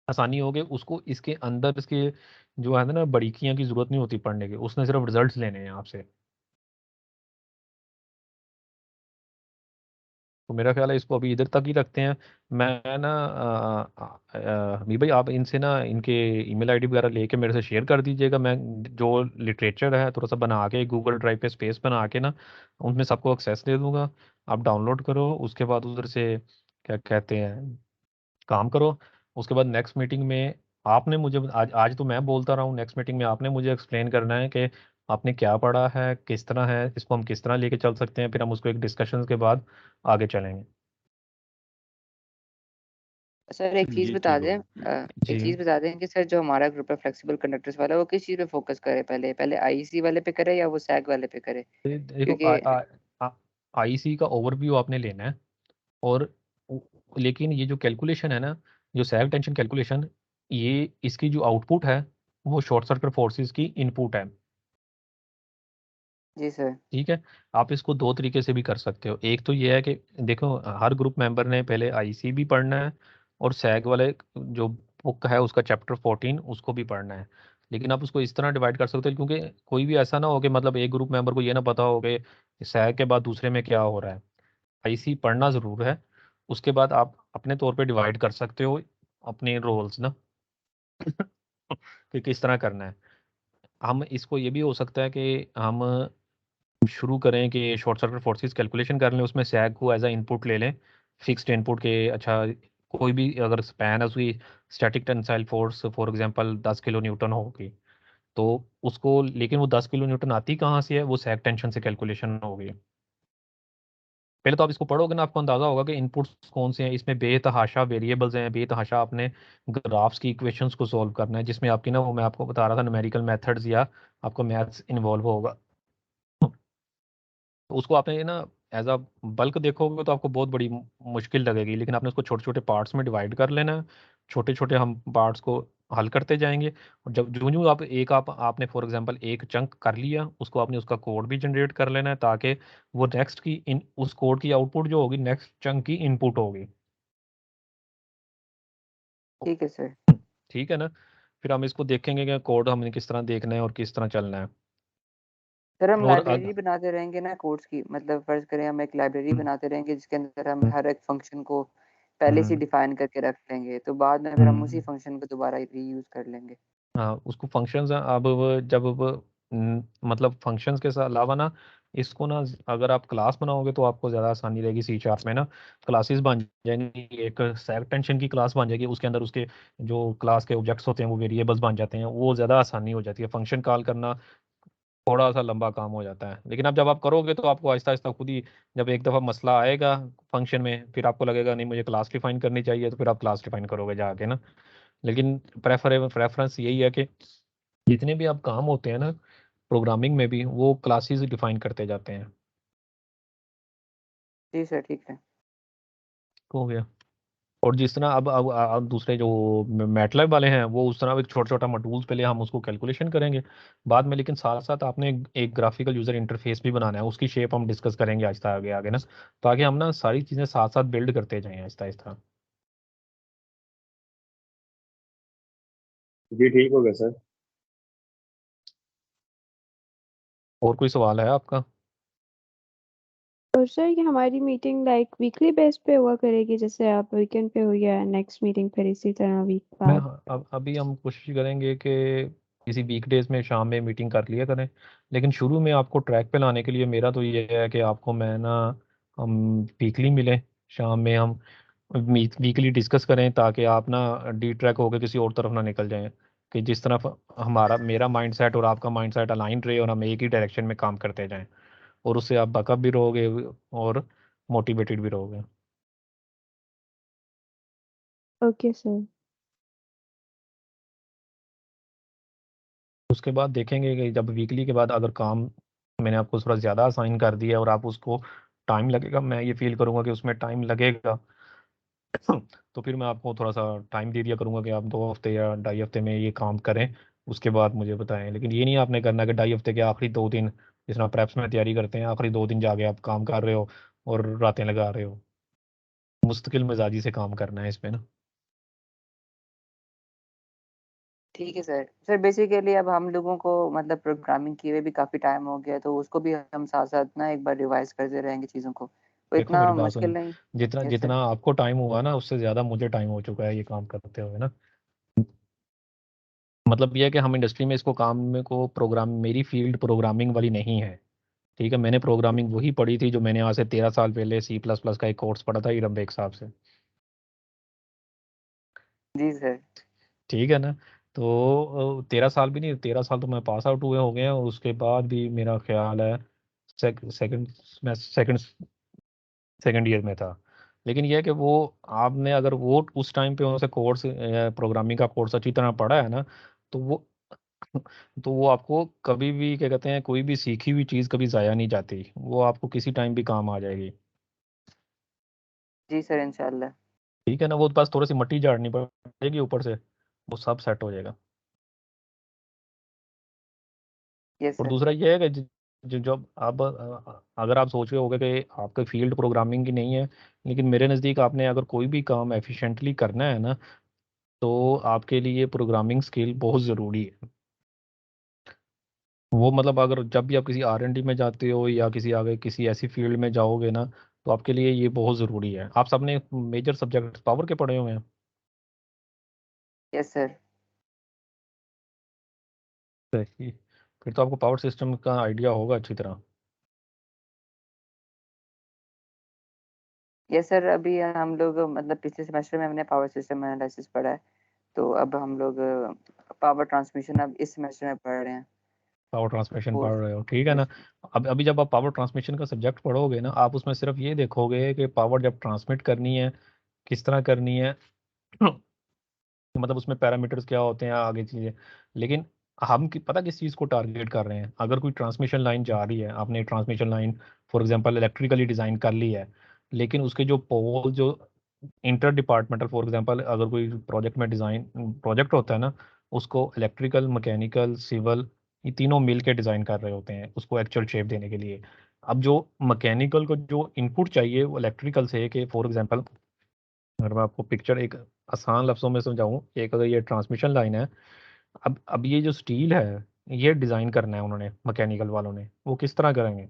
आसानी होगी। उसको इसके अंदर इसके जो है ना बारीकियां की जरूरत नहीं होती पढ़ने की, उसने सिर्फ रिजल्ट्स लेने हैं आपसे। तो मेरा ख्याल है इसको अभी इधर तक ही रखते हैं। मैं ना मी भाई आप इनसे ना इनके ईमेल आईडी वगैरह लेके मेरे से शेयर कर दीजिएगा। मैं जो लिटरेचर है थोड़ा सा बना के गूगल ड्राइव पे स्पेस बना के ना उनमें सबको एक्सेस दे दूंगा। आप डाउनलोड करो, उसके बाद उधर से क्या कहते हैं काम करो। उसके बाद नेक्स्ट मीटिंग में आपने मुझे आज आज तो मैं बोलता रहा हूँ, नेक्स्ट मीटिंग में आपने मुझे एक्सप्लेन करना है कि आपने क्या पढ़ा है, किस तरह है, इसको हम किस तरह लेके चल सकते हैं। फिर हम उसको एक डिस्कशन के बाद आगे चलेंगे। सर एक चीज़ जी बता ठीक हो दें, गया। एक जी चीज़ बता दें कि सर जो हमारा ग्रुप है फ्लेक्सिबल कंडक्टर्स वाला, वो किस चीज़ पे फोकस करे, पहले पहले आईसी वाले पे करे या वो सैग वाले पे करे? देखो क्योंकि आईसी का ओवरव्यू आपने लेना है। और उ- लेकिन ये जो कैलकुलेशन है ना, जो सैग टेंशन कैलकुलेशन, ये इसकी जो आउटपुट है वो शॉर्ट सर्किट फोर्सेस की इनपुट है। जी सर। ठीक है, आप इसको दो तरीके से भी कर सकते हो। एक तो ये है कि देखो हर ग्रुप मेंबर ने पहले आईसी भी पढ़ना है और सैग वाले जो बुक है उसका चैप्टर 14 उसको भी पढ़ना है। लेकिन आप उसको इस तरह डिवाइड कर सकते हो, क्योंकि कोई भी ऐसा ना हो कि मतलब एक ग्रुप मेंबर को ये ना पता हो कि सैग के बाद दूसरे में क्या हो रहा है। आईसी पढ़ना ज़रूर है। उसके बाद आप अपने तौर पे डिवाइड कर सकते हो अपने रोल्स ना कि किस तरह करना है। हम इसको ये भी हो सकता है कि हम शुरू करें कि शॉर्ट सर्किट फोर्सेस कैलकुलेशन कर लें, उसमें सैग को एज अ इनपुट ले लें, फिक्स्ड इनपुट के। अच्छा, कोई भी अगर स्पैन है उसकी static tensile force for example 10 kilo Newton होगी, तो उसको, लेकिन वो 10 किलो न्यूटन आती कहाँ से है, वो सैग टेंशन से कैलकुलेशन होगी। पहले तो आप इसको पढ़ोगे ना, आपको अंदाजा होगा कि इनपुट्स कौन से हैं। इसमें बेतहाशा वेरिएबल्स हैं, बेतहाशा आपने ग्राफ्स की इक्वेशंस को सॉल्व करना है, जिसमें आपकी ना, वो मैं आपको बता रहा था, न्यूमेरिकल मेथड्स या आपको मैथ्स इन्वॉल्व होगा। तो उसको आपने ना एज अ बल्क देखोगे तो आपको बहुत बड़ी मुश्किल लगेगी, लेकिन आपने उसको छोटे छोटे पार्ट्स में डिवाइड कर लेना है। छोटे छोटे हम पार्ट्स को हल करते जाएंगे, और जब जो जो आपने फॉर एग्जांपल एक चंक कर लिया, उसको आपने उसका कोड भी जनरेट कर लेना है, ताकि वो नेक्स्ट की इन उस कोड की आउटपुट जो होगी नेक्स्ट चंक की इनपुट होगी। ठीक है सर। ठीक है ना। फिर हम इसको देखेंगे कि कोड हमने किस तरह देखना है और किस तरह चलना है। सर हम और लाइब्रेरी बनाते रहेंगे ना कोड्स की, मतलब फर्ज करें हम एक लाइब्रेरी बनाते रहेंगे जिसके अंदर हम हर एक फंक्शन को पहले से डिफाइन करके रख लेंगे, तो बाद में फिर हम उसी फंक्शन को दोबारा रीयूज कर लेंगे। हाँ, उसको फंक्शंस अब मतलब फंक्शंस के साथ अलावा ना, इसको ना अगर आप क्लास बनाओगे तो आपको ज़्यादा आसानी रहेगी। सी शार्प में ना क्लासेस बन जाएंगी, एक सेग टेंशन की क्लास बन जाएगी, उसके अंदर उसके जो क्लास के ऑब्जेक्ट्स होते हैं वो वेरिएबल्स बन जाते हैं, वो ज़्यादा आसानी हो जाती है। फंक्शन कॉल करना थोड़ा सा लंबा काम हो जाता है, लेकिन अब जब आप करोगे तो आपको आहिस्ता आहिस्ता खुद ही, जब एक दफ़ा मसला आएगा फंक्शन में, फिर आपको लगेगा नहीं मुझे क्लास डिफाइन करनी चाहिए, तो फिर आप क्लास डिफाइन करोगे जाके ना। लेकिन प्रेफरेंस यही है कि जितने भी आप काम होते हैं ना प्रोग्रामिंग में भी, वो क्लासेस डिफाइन करते जाते हैं। जी सर ठीक है। हो गया। और जिस तरह अब दूसरे जो मैटलैब वाले हैं, वो उस तरह एक छोटा छोटा मॉड्यूल्स पहले हम उसको कैलकुलेशन करेंगे बाद में, लेकिन साथ साथ आपने एक ग्राफिकल यूजर इंटरफेस भी बनाना है, उसकी शेप हम डिस्कस करेंगे आहिस्ता आगे आगे ना, ताकि हम ना सारी चीज़ें साथ साथ बिल्ड करते जाएं आहिस्ता आहिस्ता। जी ठीक हो गया सर। और कोई सवाल है आपका? और सर ये हमारी मीटिंग लाइक वीकली बेस पे हुआ करेगी, जैसे आप वीकेंड पे हुई है, नेक्स्ट मीटिंग फिर इसी तरह वीक मैं बाद? अभी हम कोशिश करेंगे कि किसी वीकडेज में शाम में मीटिंग कर लिया करें, लेकिन शुरू में आपको ट्रैक पे लाने के लिए मेरा तो ये है कि आपको मैं ना, हम वीकली मिलें शाम में, हम वीकली डिस्कस करें, ताकि आप ना डी ट्रैक होकर किसी और तरफ ना निकल जाएं, कि जिस तरफ मेरा माइंडसेट और आपका माइंडसेट अलाइन रहे और हम एक ही डायरेक्शन में काम करते जाएं, और उससे आप बैकअप भी रहोगे और मोटिवेटेड भी रहोगे। Okay sir. उसके बाद देखेंगे कि जब वीकली के बाद अगर काम मैंने आपको थोड़ा ज़्यादा असाइन कर दिया और आप उसको टाइम लगेगा, मैं ये फील करूँगा कि उसमें टाइम लगेगा तो फिर मैं आपको थोड़ा सा टाइम दे दिया करूँगा कि आप 2 हफ्ते या 2.5 हफ्ते में ये काम करें, उसके बाद मुझे बताएं। लेकिन ये नहीं आपने करना कि 2.5 हफ्ते के आखिरी 2 दिन, जिस तरह प्रेप्स में तैयारी करते हैं, आखिरी 2 दिन जाके आप काम कर रहे हो और रातें लगा रहे हो। मुस्तकिल मिजाजी से काम करना है इसमें ना। ठीक है सर। सर बेसिकली अब हम लोगों को मतलब प्रोग्रामिंग किए हुए भी काफी टाइम हो गया, तो उसको भी हम साथ साथ ना एक बार रिवाइज करते रहेंगे चीजों को, तो देखो इतना मेरी बात मुश्किल सुनो, नहीं। जितना यस सर। जितना आपको टाइम हुआ ना, उससे ज़्यादा मुझे टाइम हो चुका है ये काम करते हुए ना। मतलब ये है कि हम इंडस्ट्री में इसको काम में को प्रोग्राम, मेरी फील्ड प्रोग्रामिंग वाली नहीं है। ठीक है, मैंने प्रोग्रामिंग वही पढ़ी थी जो मैंने आज से 13 साल पहले C++ का एक कोर्स पढ़ा था इरम बेग साहब से। जी सर। ठीक है ना। तो 13 साल भी नहीं, 13 साल तो मैं पास आउट हुए हो गए हैं, और उसके बाद भी मेरा ख्याल है सेकंड मैं सेकंड ईयर में था। लेकिन यह है कि वो, आपने अगर वो उस टाइम पे उनसे कोर्स, प्रोग्रामिंग का कोर्स अच्छी तरह पढ़ा है ना, तो वो तो वो आपको कभी भी, क्या कहते हैं, कोई भी सीखी हुई चीज़ कभी ज़ाया नहीं जाती, वो आपको किसी टाइम भी काम आ जाएगी। जी सर इंशाल्लाह। ठीक है ना, वो बस थोड़ी सी मट्टी झाड़नी पड़ेगी ऊपर से, वो सब सेट हो जाएगा। यस और सर। दूसरा ये है कि जब आप अगर आप सोच रहे होगे कि आपका फील्ड प्रोग्रामिंग की नहीं है, लेकिन मेरे नज़दीक आपने अगर कोई भी काम एफिशिएंटली करना है ना, तो आपके लिए प्रोग्रामिंग स्किल बहुत ज़रूरी है। वो मतलब अगर जब भी आप किसी R&D में जाते हो या किसी आगे किसी ऐसी फील्ड में जाओगे ना, तो आपके लिए ये बहुत ज़रूरी है। आप सबने मेजर सब्जेक्ट पावर के पढ़े हुए हैं? Yes sir. सही। फिर तो आपको पावर सिस्टम का आइडिया होगा अच्छी तरह। यस सर, अभी हम लोग मतलब पिछले सेमेस्टर में हमने पावर सिस्टम एनालिसिस पढ़ा है, तो अब हम लोग पावर ट्रांसमिशन अब इस सेमेस्टर में पढ़ रहे हैं। पावर ट्रांसमिशन पढ़ फोर्थ रहे हो, ठीक है ना। अब अभी जब आप पावर ट्रांसमिशन का सब्जेक्ट पढ़ोगे ना, आप उसमें सिर्फ ये देखोगे कि पावर जब ट्रांसमिट करनी है किस तरह करनी है मतलब उसमें पैरामीटर्स क्या होते हैं, आगे चीज़ें। लेकिन हम पता किस चीज़ को टारगेट कर रहे हैं? अगर कोई ट्रांसमिशन लाइन जा रही है, आपने transmission line for example electrically design कर ली है, लेकिन उसके जो पोल जो इंटर डिपार्टमेंटल फॉर एग्जांपल अगर कोई प्रोजेक्ट में डिज़ाइन प्रोजेक्ट होता है ना, उसको इलेक्ट्रिकल, मैकेनिकल, सिविल, ये तीनों मिल के डिज़ाइन कर रहे होते हैं उसको एक्चुअल शेप देने के लिए। अब जो मैकेनिकल को जो इनपुट चाहिए वो इलेक्ट्रिकल से, कि फॉर एग्जांपल अगर मैं आपको पिक्चर एक आसान लफ्ज़ों में समझाऊं, एक अगर ये ट्रांसमिशन लाइन है, अब ये जो स्टील है ये डिज़ाइन करना है उन्होंने, मैकेनिकल वालों ने, वो किस तरह करेंगे?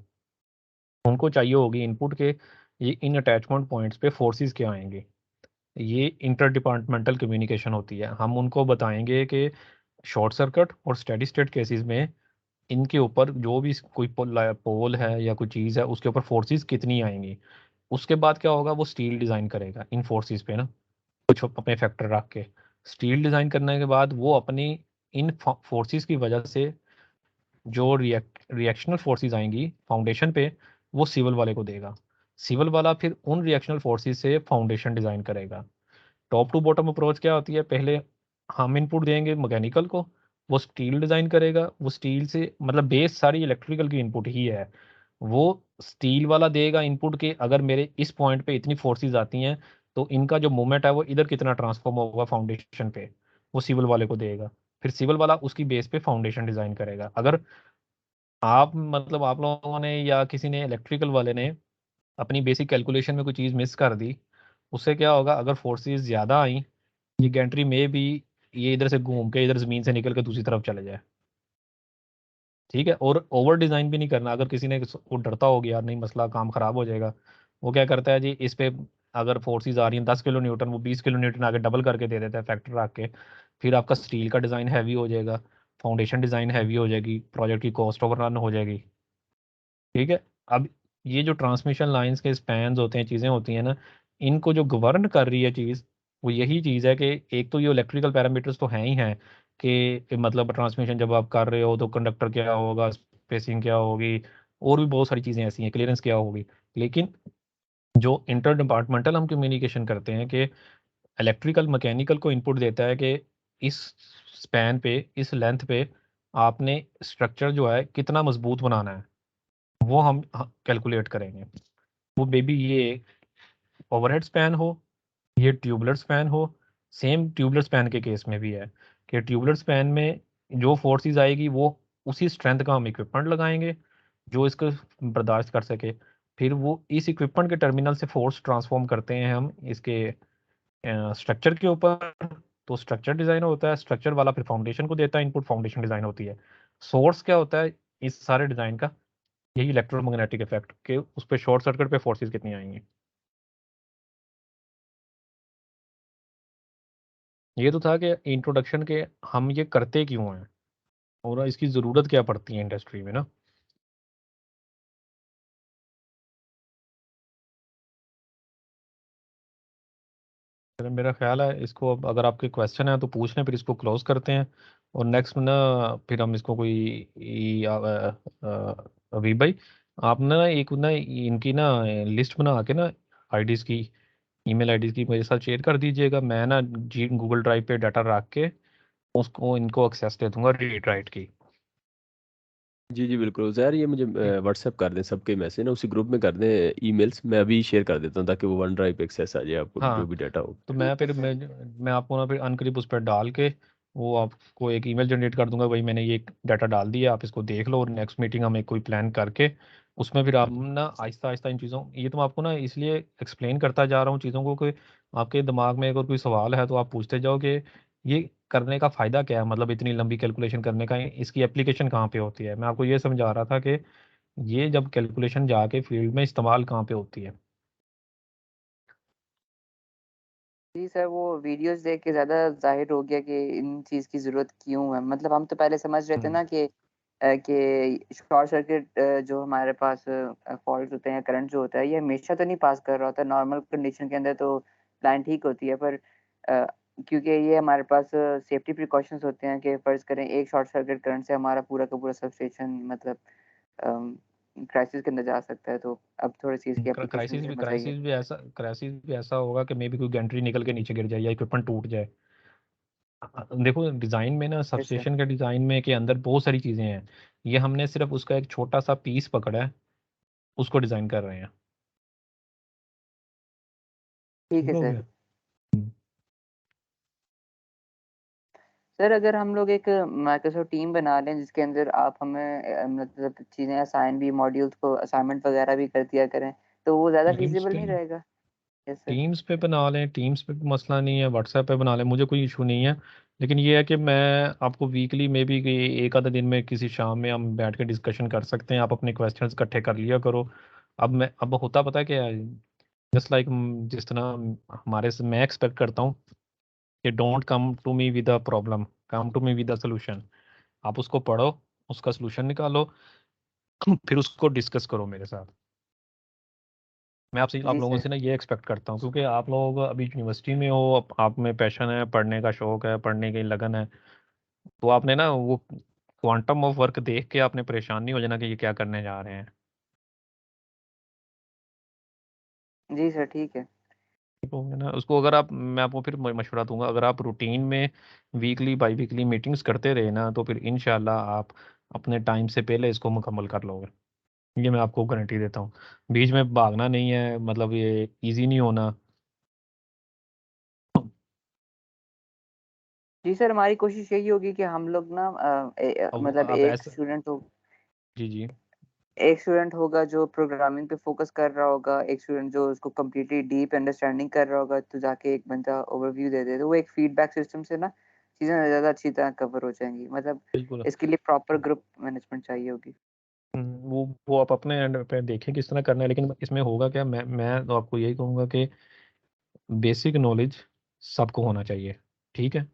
उनको चाहिए होगी इनपुट के ये इन अटैचमेंट पॉइंट्स पे फोर्सेस क्या आएंगे। ये इंटर डिपार्टमेंटल कम्युनिकेशन होती है। हम उनको बताएंगे कि शॉर्ट सर्किट और स्टेडी स्टेट केसेस में इनके ऊपर जो भी कोई पोल है या कोई चीज़ है उसके ऊपर फोर्सेस कितनी आएंगी। उसके बाद क्या होगा, वो स्टील डिज़ाइन करेगा इन फोर्सेस पे ना, कुछ अपने फैक्टर रख के। स्टील डिज़ाइन करने के बाद वो अपनी इन फोर्सेस की वजह से जो रिएक्शनल फोर्सेस आएंगी फाउंडेशन पे, वो सिविल वाले को देगा। सिविल वाला फिर उन रिएक्शनल फोर्सेस से फाउंडेशन डिज़ाइन करेगा। टॉप टू बॉटम अप्रोच क्या होती है? पहले हम इनपुट देंगे मैकेनिकल को, वो स्टील डिज़ाइन करेगा। वो स्टील से मतलब बेस सारी इलेक्ट्रिकल की इनपुट ही है। वो स्टील वाला देगा इनपुट के अगर मेरे इस पॉइंट पे इतनी फोर्सेस आती हैं तो इनका जो मूवमेंट है वो इधर कितना ट्रांसफॉर्म होगा फाउंडेशन पे, वो सिविल वाले को देगा। फिर सिविल वाला उसकी बेस पे फाउंडेशन डिज़ाइन करेगा। अगर आप मतलब आप लोगों ने या किसी ने इलेक्ट्रिकल वाले ने अपनी बेसिक कैलकुलेशन में कोई चीज़ मिस कर दी, उससे क्या होगा, अगर फोर्सेस ज़्यादा आई, ये गैंट्री में भी ये इधर से घूम के इधर ज़मीन से निकल के दूसरी तरफ चले जाए, ठीक है। और ओवर डिज़ाइन भी नहीं करना। अगर किसी ने वो डरता हो गया यार नहीं मसला काम ख़राब हो जाएगा, वो क्या करता है जी, इस पे अगर फोर्सेस आ रही हैं 10 किलो न्यूटन, वो 20 किलो न्यूटन आगे डबल करके दे देता है फैक्टर रख के। फिर आपका स्टील का डिज़ाइन हैवी हो जाएगा, फाउंडेशन डिज़ाइन हैवी हो जाएगी, प्रोजेक्ट की कॉस्ट ओवररन हो जाएगी, ठीक है। अब ये जो ट्रांसमिशन लाइंस के स्पैन्स होते हैं, चीज़ें होती हैं ना, इनको जो गवर्न कर रही है चीज़, वो यही चीज़ है कि एक तो ये इलेक्ट्रिकल पैरामीटर्स तो हैं ही हैं कि मतलब ट्रांसमिशन जब आप कर रहे हो तो कंडक्टर क्या होगा, स्पेसिंग क्या होगी, और भी बहुत सारी चीज़ें ऐसी हैं, क्लियरेंस क्या होगी। लेकिन जो इंटर डिपार्टमेंटल हम कम्युनिकेशन करते हैं कि इलेक्ट्रिकल मैकेनिकल को इनपुट देता है कि इस स्पैन पे, इस लेंथ पे आपने स्ट्रक्चर जो है कितना मजबूत बनाना है, वो हम कैलकुलेट करेंगे। वो बेबी ये ओवरहेड स्पैन हो, ये ट्यूबुलर स्पैन हो। सेम ट्यूबुलर स्पैन के केस में भी है कि ट्यूबुलर स्पैन में जो फोर्सेस आएगी वो उसी स्ट्रेंथ का हम इक्विपमेंट लगाएंगे जो इसको बर्दाश्त कर सके। फिर वो इस इक्विपमेंट के टर्मिनल से फोर्स ट्रांसफॉर्म करते हैं हम इसके स्ट्रक्चर के ऊपर। तो स्ट्रक्चर डिज़ाइन होता है, स्ट्रक्चर वाला फिर फाउंडेशन को देता है इनपुट, फाउंडेशन डिज़ाइन होती है। सोर्स क्या होता है इस सारे डिज़ाइन का? यही इलेक्ट्रोमैग्नेटिक इफेक्ट के उस पर शॉर्ट सर्किट पे फोर्सेस कितनी आएंगी। ये तो था कि इंट्रोडक्शन के हम ये करते क्यों हैं और इसकी ज़रूरत क्या पड़ती है इंडस्ट्री में ना। फिर मेरा ख्याल है इसको अब अगर आपके क्वेश्चन है तो पूछ लें, फिर इसको क्लोज करते हैं। और नेक्स्ट ना फिर हम इसको कोई अभी भाई आप ना एक ना इनकी ना लिस्ट बना के ना आईडीज़ की, ईमेल आईडीज़ की मेरे साथ शेयर कर दीजिएगा। मैं ना जी गूगल ड्राइव पे डाटा रख के उसको इनको एक्सेस दे दूंगा रीड राइट की। जी जी बिल्कुल ज़ाहिर, ये मुझे व्हाट्सएप कर दें सबके मैसेज ना, उसी ग्रुप में कर दें ईमेल्स, मैं अभी शेयर कर देता हूँ ताकि वो वन ड्राइव पे एक्सेस आ जाए आपको जो हाँ भी डाटा हो। तो मैं फिर मैं आपको ना फिर अनकरीब उस पर डाल के वो आपको एक ईमेल जनरेट कर दूंगा, भाई मैंने ये डाटा डाल दिया, आप इसको देख लो। और नेक्स्ट मीटिंग हम एक कोई प्लान करके उसमें फिर आप ना आहिस्ता आहिस्ता इन चीज़ों, ये तो मैं आपको ना इसलिए एक्सप्लेन करता जा रहा हूँ चीज़ों को कि आपके दिमाग में अगर कोई सवाल है तो आप पूछते जाओ कि ये करने का फ़ायदा क्या है, मतलब इतनी लंबी कैलकुलेशन करने का इसकी एप्लीकेशन कहाँ पे होती है। मैं आपको ये समझा रहा था कि ये जब कैलकुलेशन जाके फील्ड में इस्तेमाल कहाँ पे होती है। जी सर, वो वीडियोस देख के ज़्यादा ज़ाहिर हो गया कि इन चीज़ की ज़रूरत क्यों है। मतलब हम तो पहले समझ रहे थे ना कि शॉर्ट सर्किट जो हमारे पास फॉल्ट होते हैं, करंट जो होता है, ये हमेशा तो नहीं पास कर रहा होता। नॉर्मल कंडीशन के अंदर तो लाइन ठीक होती है, पर क्योंकि ये हमारे पास सेफ्टी प्रिकॉशंस होते हैं कि फ़र्ज़ करें एक शॉर्ट सर्किट करंट से हमारा पूरा का पूरा सबस्टेशन मतलब क्राइसिस के अंदर जा सकता है। तो अब थोड़ी-सी इसकी एप्लीकेशन क्राइसिस मुझे भी समझ आई है। क्राइसिस भी ऐसा होगा कि मे बी कोई गैंट्री निकल के नीचे गिर जाए या इक्विपमेंट टूट जाए। देखो डिज़ाइन में ना, यस सर। सबस्टेशन के डिज़ाइन में के अंदर बहुत सारी चीज़ें हैं। ये हमने सिर्फ उसका एक छोटा सा पीस पकड़ा है, उसको डिज़ाइन कर रहे हैं। ठीक ठीक है हो सर। गया? सर अगर हम लोग एक माइक्रोसॉफ्ट टीम बना लें जिसके अंदर आप हमें मतलब चीज़ें असाइन भी मॉड्यूल्स को असाइनमेंट वगैरह भी कर दिया करें, तो वो ज़्यादा टीम्स फ़ीज़िबल पे नहीं रहेगा? Yes sir. टीम्स पे बना लें, टीम्स पे भी मसला नहीं है, व्हाट्सएप पे बना लें, मुझे कोई इशू नहीं है। लेकिन ये है कि मैं आपको वीकली में भी एक आधा दिन में किसी शाम में हम बैठ के डिस्कशन कर सकते हैं। आप अपने क्वेश्चंस इकट्ठे कर लिया करो। अब होता पता है क्या है, जस्ट लाइक जिस तरह हमारे से मैं एक्सपेक्ट करता हूँ कि don't come to me with a problem, come to me with a solution. आप उसको पढ़ो, उसका सोल्यूशन निकालो, फिर उसको डिस्कस करो मेरे साथ। मैं आपसे आप जी लोगों सर। से ना ये एक्सपेक्ट करता हूँ, क्योंकि आप लोग अभी यूनिवर्सिटी में हो, आप में पैशन है, पढ़ने का शौक है, पढ़ने की लगन है, तो आपने ना वो क्वांटम ऑफ वर्क देख के आपने परेशान नहीं हो जाना कि ये क्या करने जा रहे हैं। जी सर, ठीक है। ठीक हो गया ना? उसको अगर आप, मैं आपको फिर मशवरा दूंगा, अगर आप रूटीन में वीकली बाई वीकली मीटिंग्स करते रहे ना, तो फिर इंशाल्लाह आप अपने टाइम से पहले इसको मुकम्मल कर लोगे। ये मैं आपको गारंटी देता हूँ। बीच में भागना नहीं है, मतलब ये इजी नहीं होना। जी सर, हमारी कोशिश यही होगी कि हम लोग ना अब मतलब आप ऐसा, जी जी, एक स्टूडेंट होगा जो प्रोग्रामिंग पे फ़ोकस कर रहा होगा, एक स्टूडेंट जो उसको कंप्लीटली डीप अंडरस्टैंडिंग कर रहा होगा, तो जाके एक बंदा ओवरव्यू दे दे। तो वो एक फीडबैक सिस्टम से ना चीज़ें ज़्यादा अच्छी तरह कवर हो जाएँगी। मतलब बिल्कुल। इसके लिए प्रॉपर ग्रुप मैनेजमेंट चाहिए होगी। वो आप अपने एंड पे देखें किस तरह करना है, लेकिन इसमें होगा क्या, मैं तो आपको यही कहूँगा कि बेसिक नॉलेज सबको होना चाहिए। ठीक है?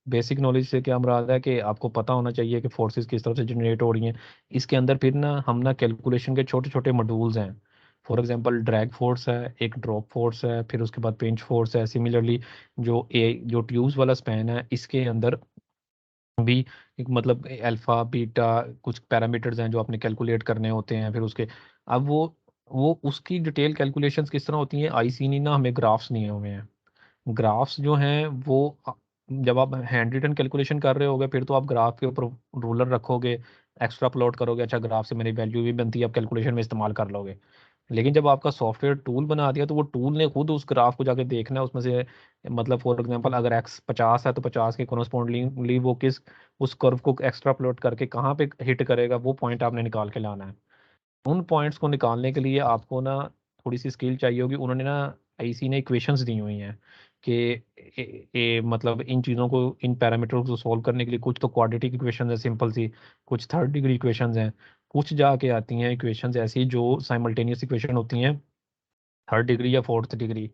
बेसिक नॉलेज से क्या मुराद है कि आपको पता होना चाहिए कि फोर्सेस किस तरह से जनरेट हो रही हैं। इसके अंदर फिर ना हम ना कैलकुलेशन के छोटे-छोटे मॉड्यूल्स हैं। फॉर एग्ज़ाम्पल ड्रैग फोर्स है, एक ड्रॉप फोर्स है, फिर उसके बाद पिंच फोर्स है। सिमिलरली जो ट्यूब्स वाला स्पैन है, इसके अंदर भी एक मतलब अल्फ़ा, बीटा कुछ पैरामीटर्स हैं जो आपने कैलकुलेट करने होते हैं। फिर उसके अब वो उसकी डिटेल कैलकुलेशंस किस तरह होती हैं, आईसी नहीं ना, हमें ग्राफ्स दिए हुए हैं। ग्राफ्स जो हैं वो जब आप हैंड रिटन कैलकुलेशन कर रहे होगे, फिर तो आप ग्राफ के ऊपर रूलर रखोगे, एक्स्ट्रा प्लॉट करोगे, अच्छा ग्राफ से मेरी वैल्यू भी बनती है, आप कैलकुलेशन में इस्तेमाल कर लोगे। लेकिन जब आपका सॉफ्टवेयर टूल बना दिया, तो वो टूल ने खुद उस ग्राफ को जाके देखना है, उसमें से मतलब फॉर एग्जांपल अगर एक्स 50 है, तो 50 के कोरस्पॉन्डिंगली वो किस उस कर्व को एक्स्ट्रा प्लॉट करके कहाँ पे हिट करेगा, वो पॉइंट आपने निकाल के लाना है। उन पॉइंट्स को निकालने के लिए आपको ना थोड़ी-सी स्किल चाहिए होगी। उन्होंने ना आईसी ने इक्वेशंस दी हुई हैं कि मतलब इन चीज़ों को, इन पैरामीटर्स को सॉल्व करने के लिए कुछ तो क्वाड्रेटिक इक्वेशंस है सिंपल सी, कुछ थर्ड डिग्री इक्वेशंस हैं, कुछ जाके आती हैं इक्वेशंस ऐसी जो साइमल्टेनियस इक्वेशन होती हैं थर्ड डिग्री या फोर्थ डिग्री।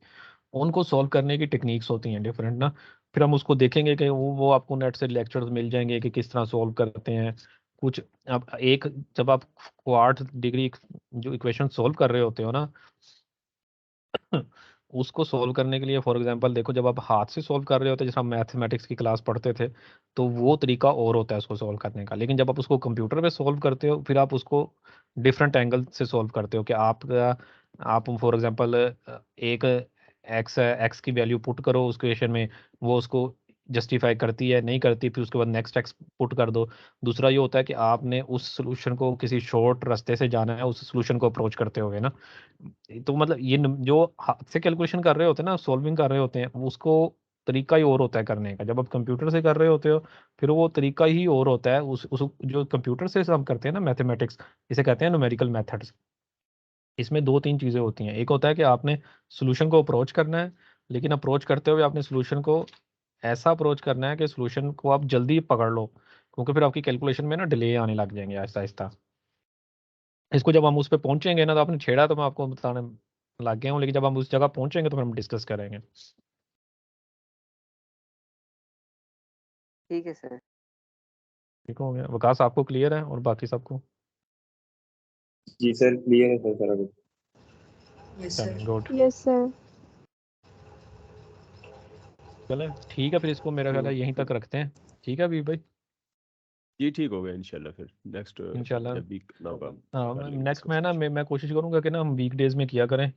उनको सॉल्व करने की टेक्निक्स होती हैं डिफरेंट ना। फिर हम उसको देखेंगे कि वो आपको नेट से लेक्चर्स मिल जाएँगे कि किस तरह सॉल्व करते हैं। कुछ अब एक जब आप क्वाड्र डिग्री जो इक्वेशन सॉल्व कर रहे होते हो ना, उसको सॉल्व करने के लिए फॉर एग्जांपल देखो, जब आप हाथ से सॉल्व कर रहे होते हैं, जैसे हम मैथमेटिक्स की क्लास पढ़ते थे, तो वो तरीका और होता है उसको सॉल्व करने का। लेकिन जब आप उसको कंप्यूटर पे सॉल्व करते हो, फिर आप उसको डिफरेंट एंगल से सॉल्व करते हो कि आप फॉर एग्जांपल एक एक्स है, एक्स की वैल्यू पुट करो उस क्वेश्चन में, वो उसको जस्टिफाई करती है, नहीं करती, फिर उसके बाद नेक्स्ट एक्स पुट कर दो। दूसरा ये होता है कि आपने उस सॉल्यूशन को किसी शॉर्ट रास्ते से जाना है, उस सॉल्यूशन को अप्रोच करते हुए ना। तो मतलब ये जो हाथ से कैलकुलेशन कर रहे होते हैं ना, सॉल्विंग कर रहे होते हैं, उसको तरीका ही और होता है करने का। जब आप कंप्यूटर से कर रहे होते हो, फिर वो तरीका ही और होता है। उस जो कंप्यूटर से हम करते हैं ना मैथमेटिक्स, इसे कहते हैं न्यूमेरिकल मेथड्स। इसमें 2-3 चीज़ें होती हैं। एक होता है कि आपने सॉल्यूशन को अप्रोच करना है, लेकिन अप्रोच करते हुए आपने सॉल्यूशन को ऐसा अप्रोच करना है कि सॉल्यूशन को आप जल्दी पकड़ लो, क्योंकि फिर आपकी कैलकुलेशन में ना डिले आने लग जाएँगे आहिस्ता-आहिस्ता। इसको जब हम उस पे पहुँचेंगे ना, तो आपने छेड़ा तो मैं आपको बताने लग गया हूँ, लेकिन जब हम उस जगह पहुँचेंगे तो फिर हम डिस्कस करेंगे। ठीक है सर। ठीक हो गया विकास, आपको क्लियर है और बाकी सबको? जी सर क्लियर है सर सारा कुछ। चलें गुड। Yes sir. चलें ठीक है, फिर इसको मेरा ख्याल है यहीं तक रखते हैं। ठीक है अभी भाई, जी ठीक हो गया इंशाल्लाह। फिर नेक्स्ट इंशाल्लाह। जब भी करना होगा हाँ कर लेंगे नेक्स्ट में है ना, डिस्कस। मैं कोशिश करूँगा कि ना हम वीकडेज में किया करें।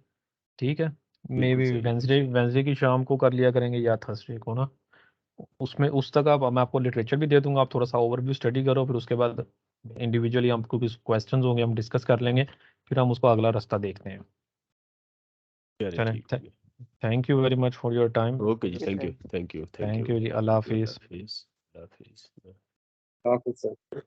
ठीक है, मे बिल्कुल बी सही है। वेंसडे की शाम को कर लिया करेंगे या थर्सडे को ना। उसमें उस तक आप, मैं आपको लिटरेचर भी दे दूंगा, आप थोड़ा सा ओवरव्यू स्टडी करो, फिर उसके बाद इंडिविजुअली हमको कुछ क्वेश्चंस होंगे हम डिस्कस कर लेंगे, फिर हम उसको अगला रास्ता देखते हैं। चलिए चलें, ठीक हो गया। Thank you very much for your time. Okay जी, thank you thank you thank thank you. You जी, अल्लाह हाफिज़। हाफिज़ हाफिज़। काफी सर।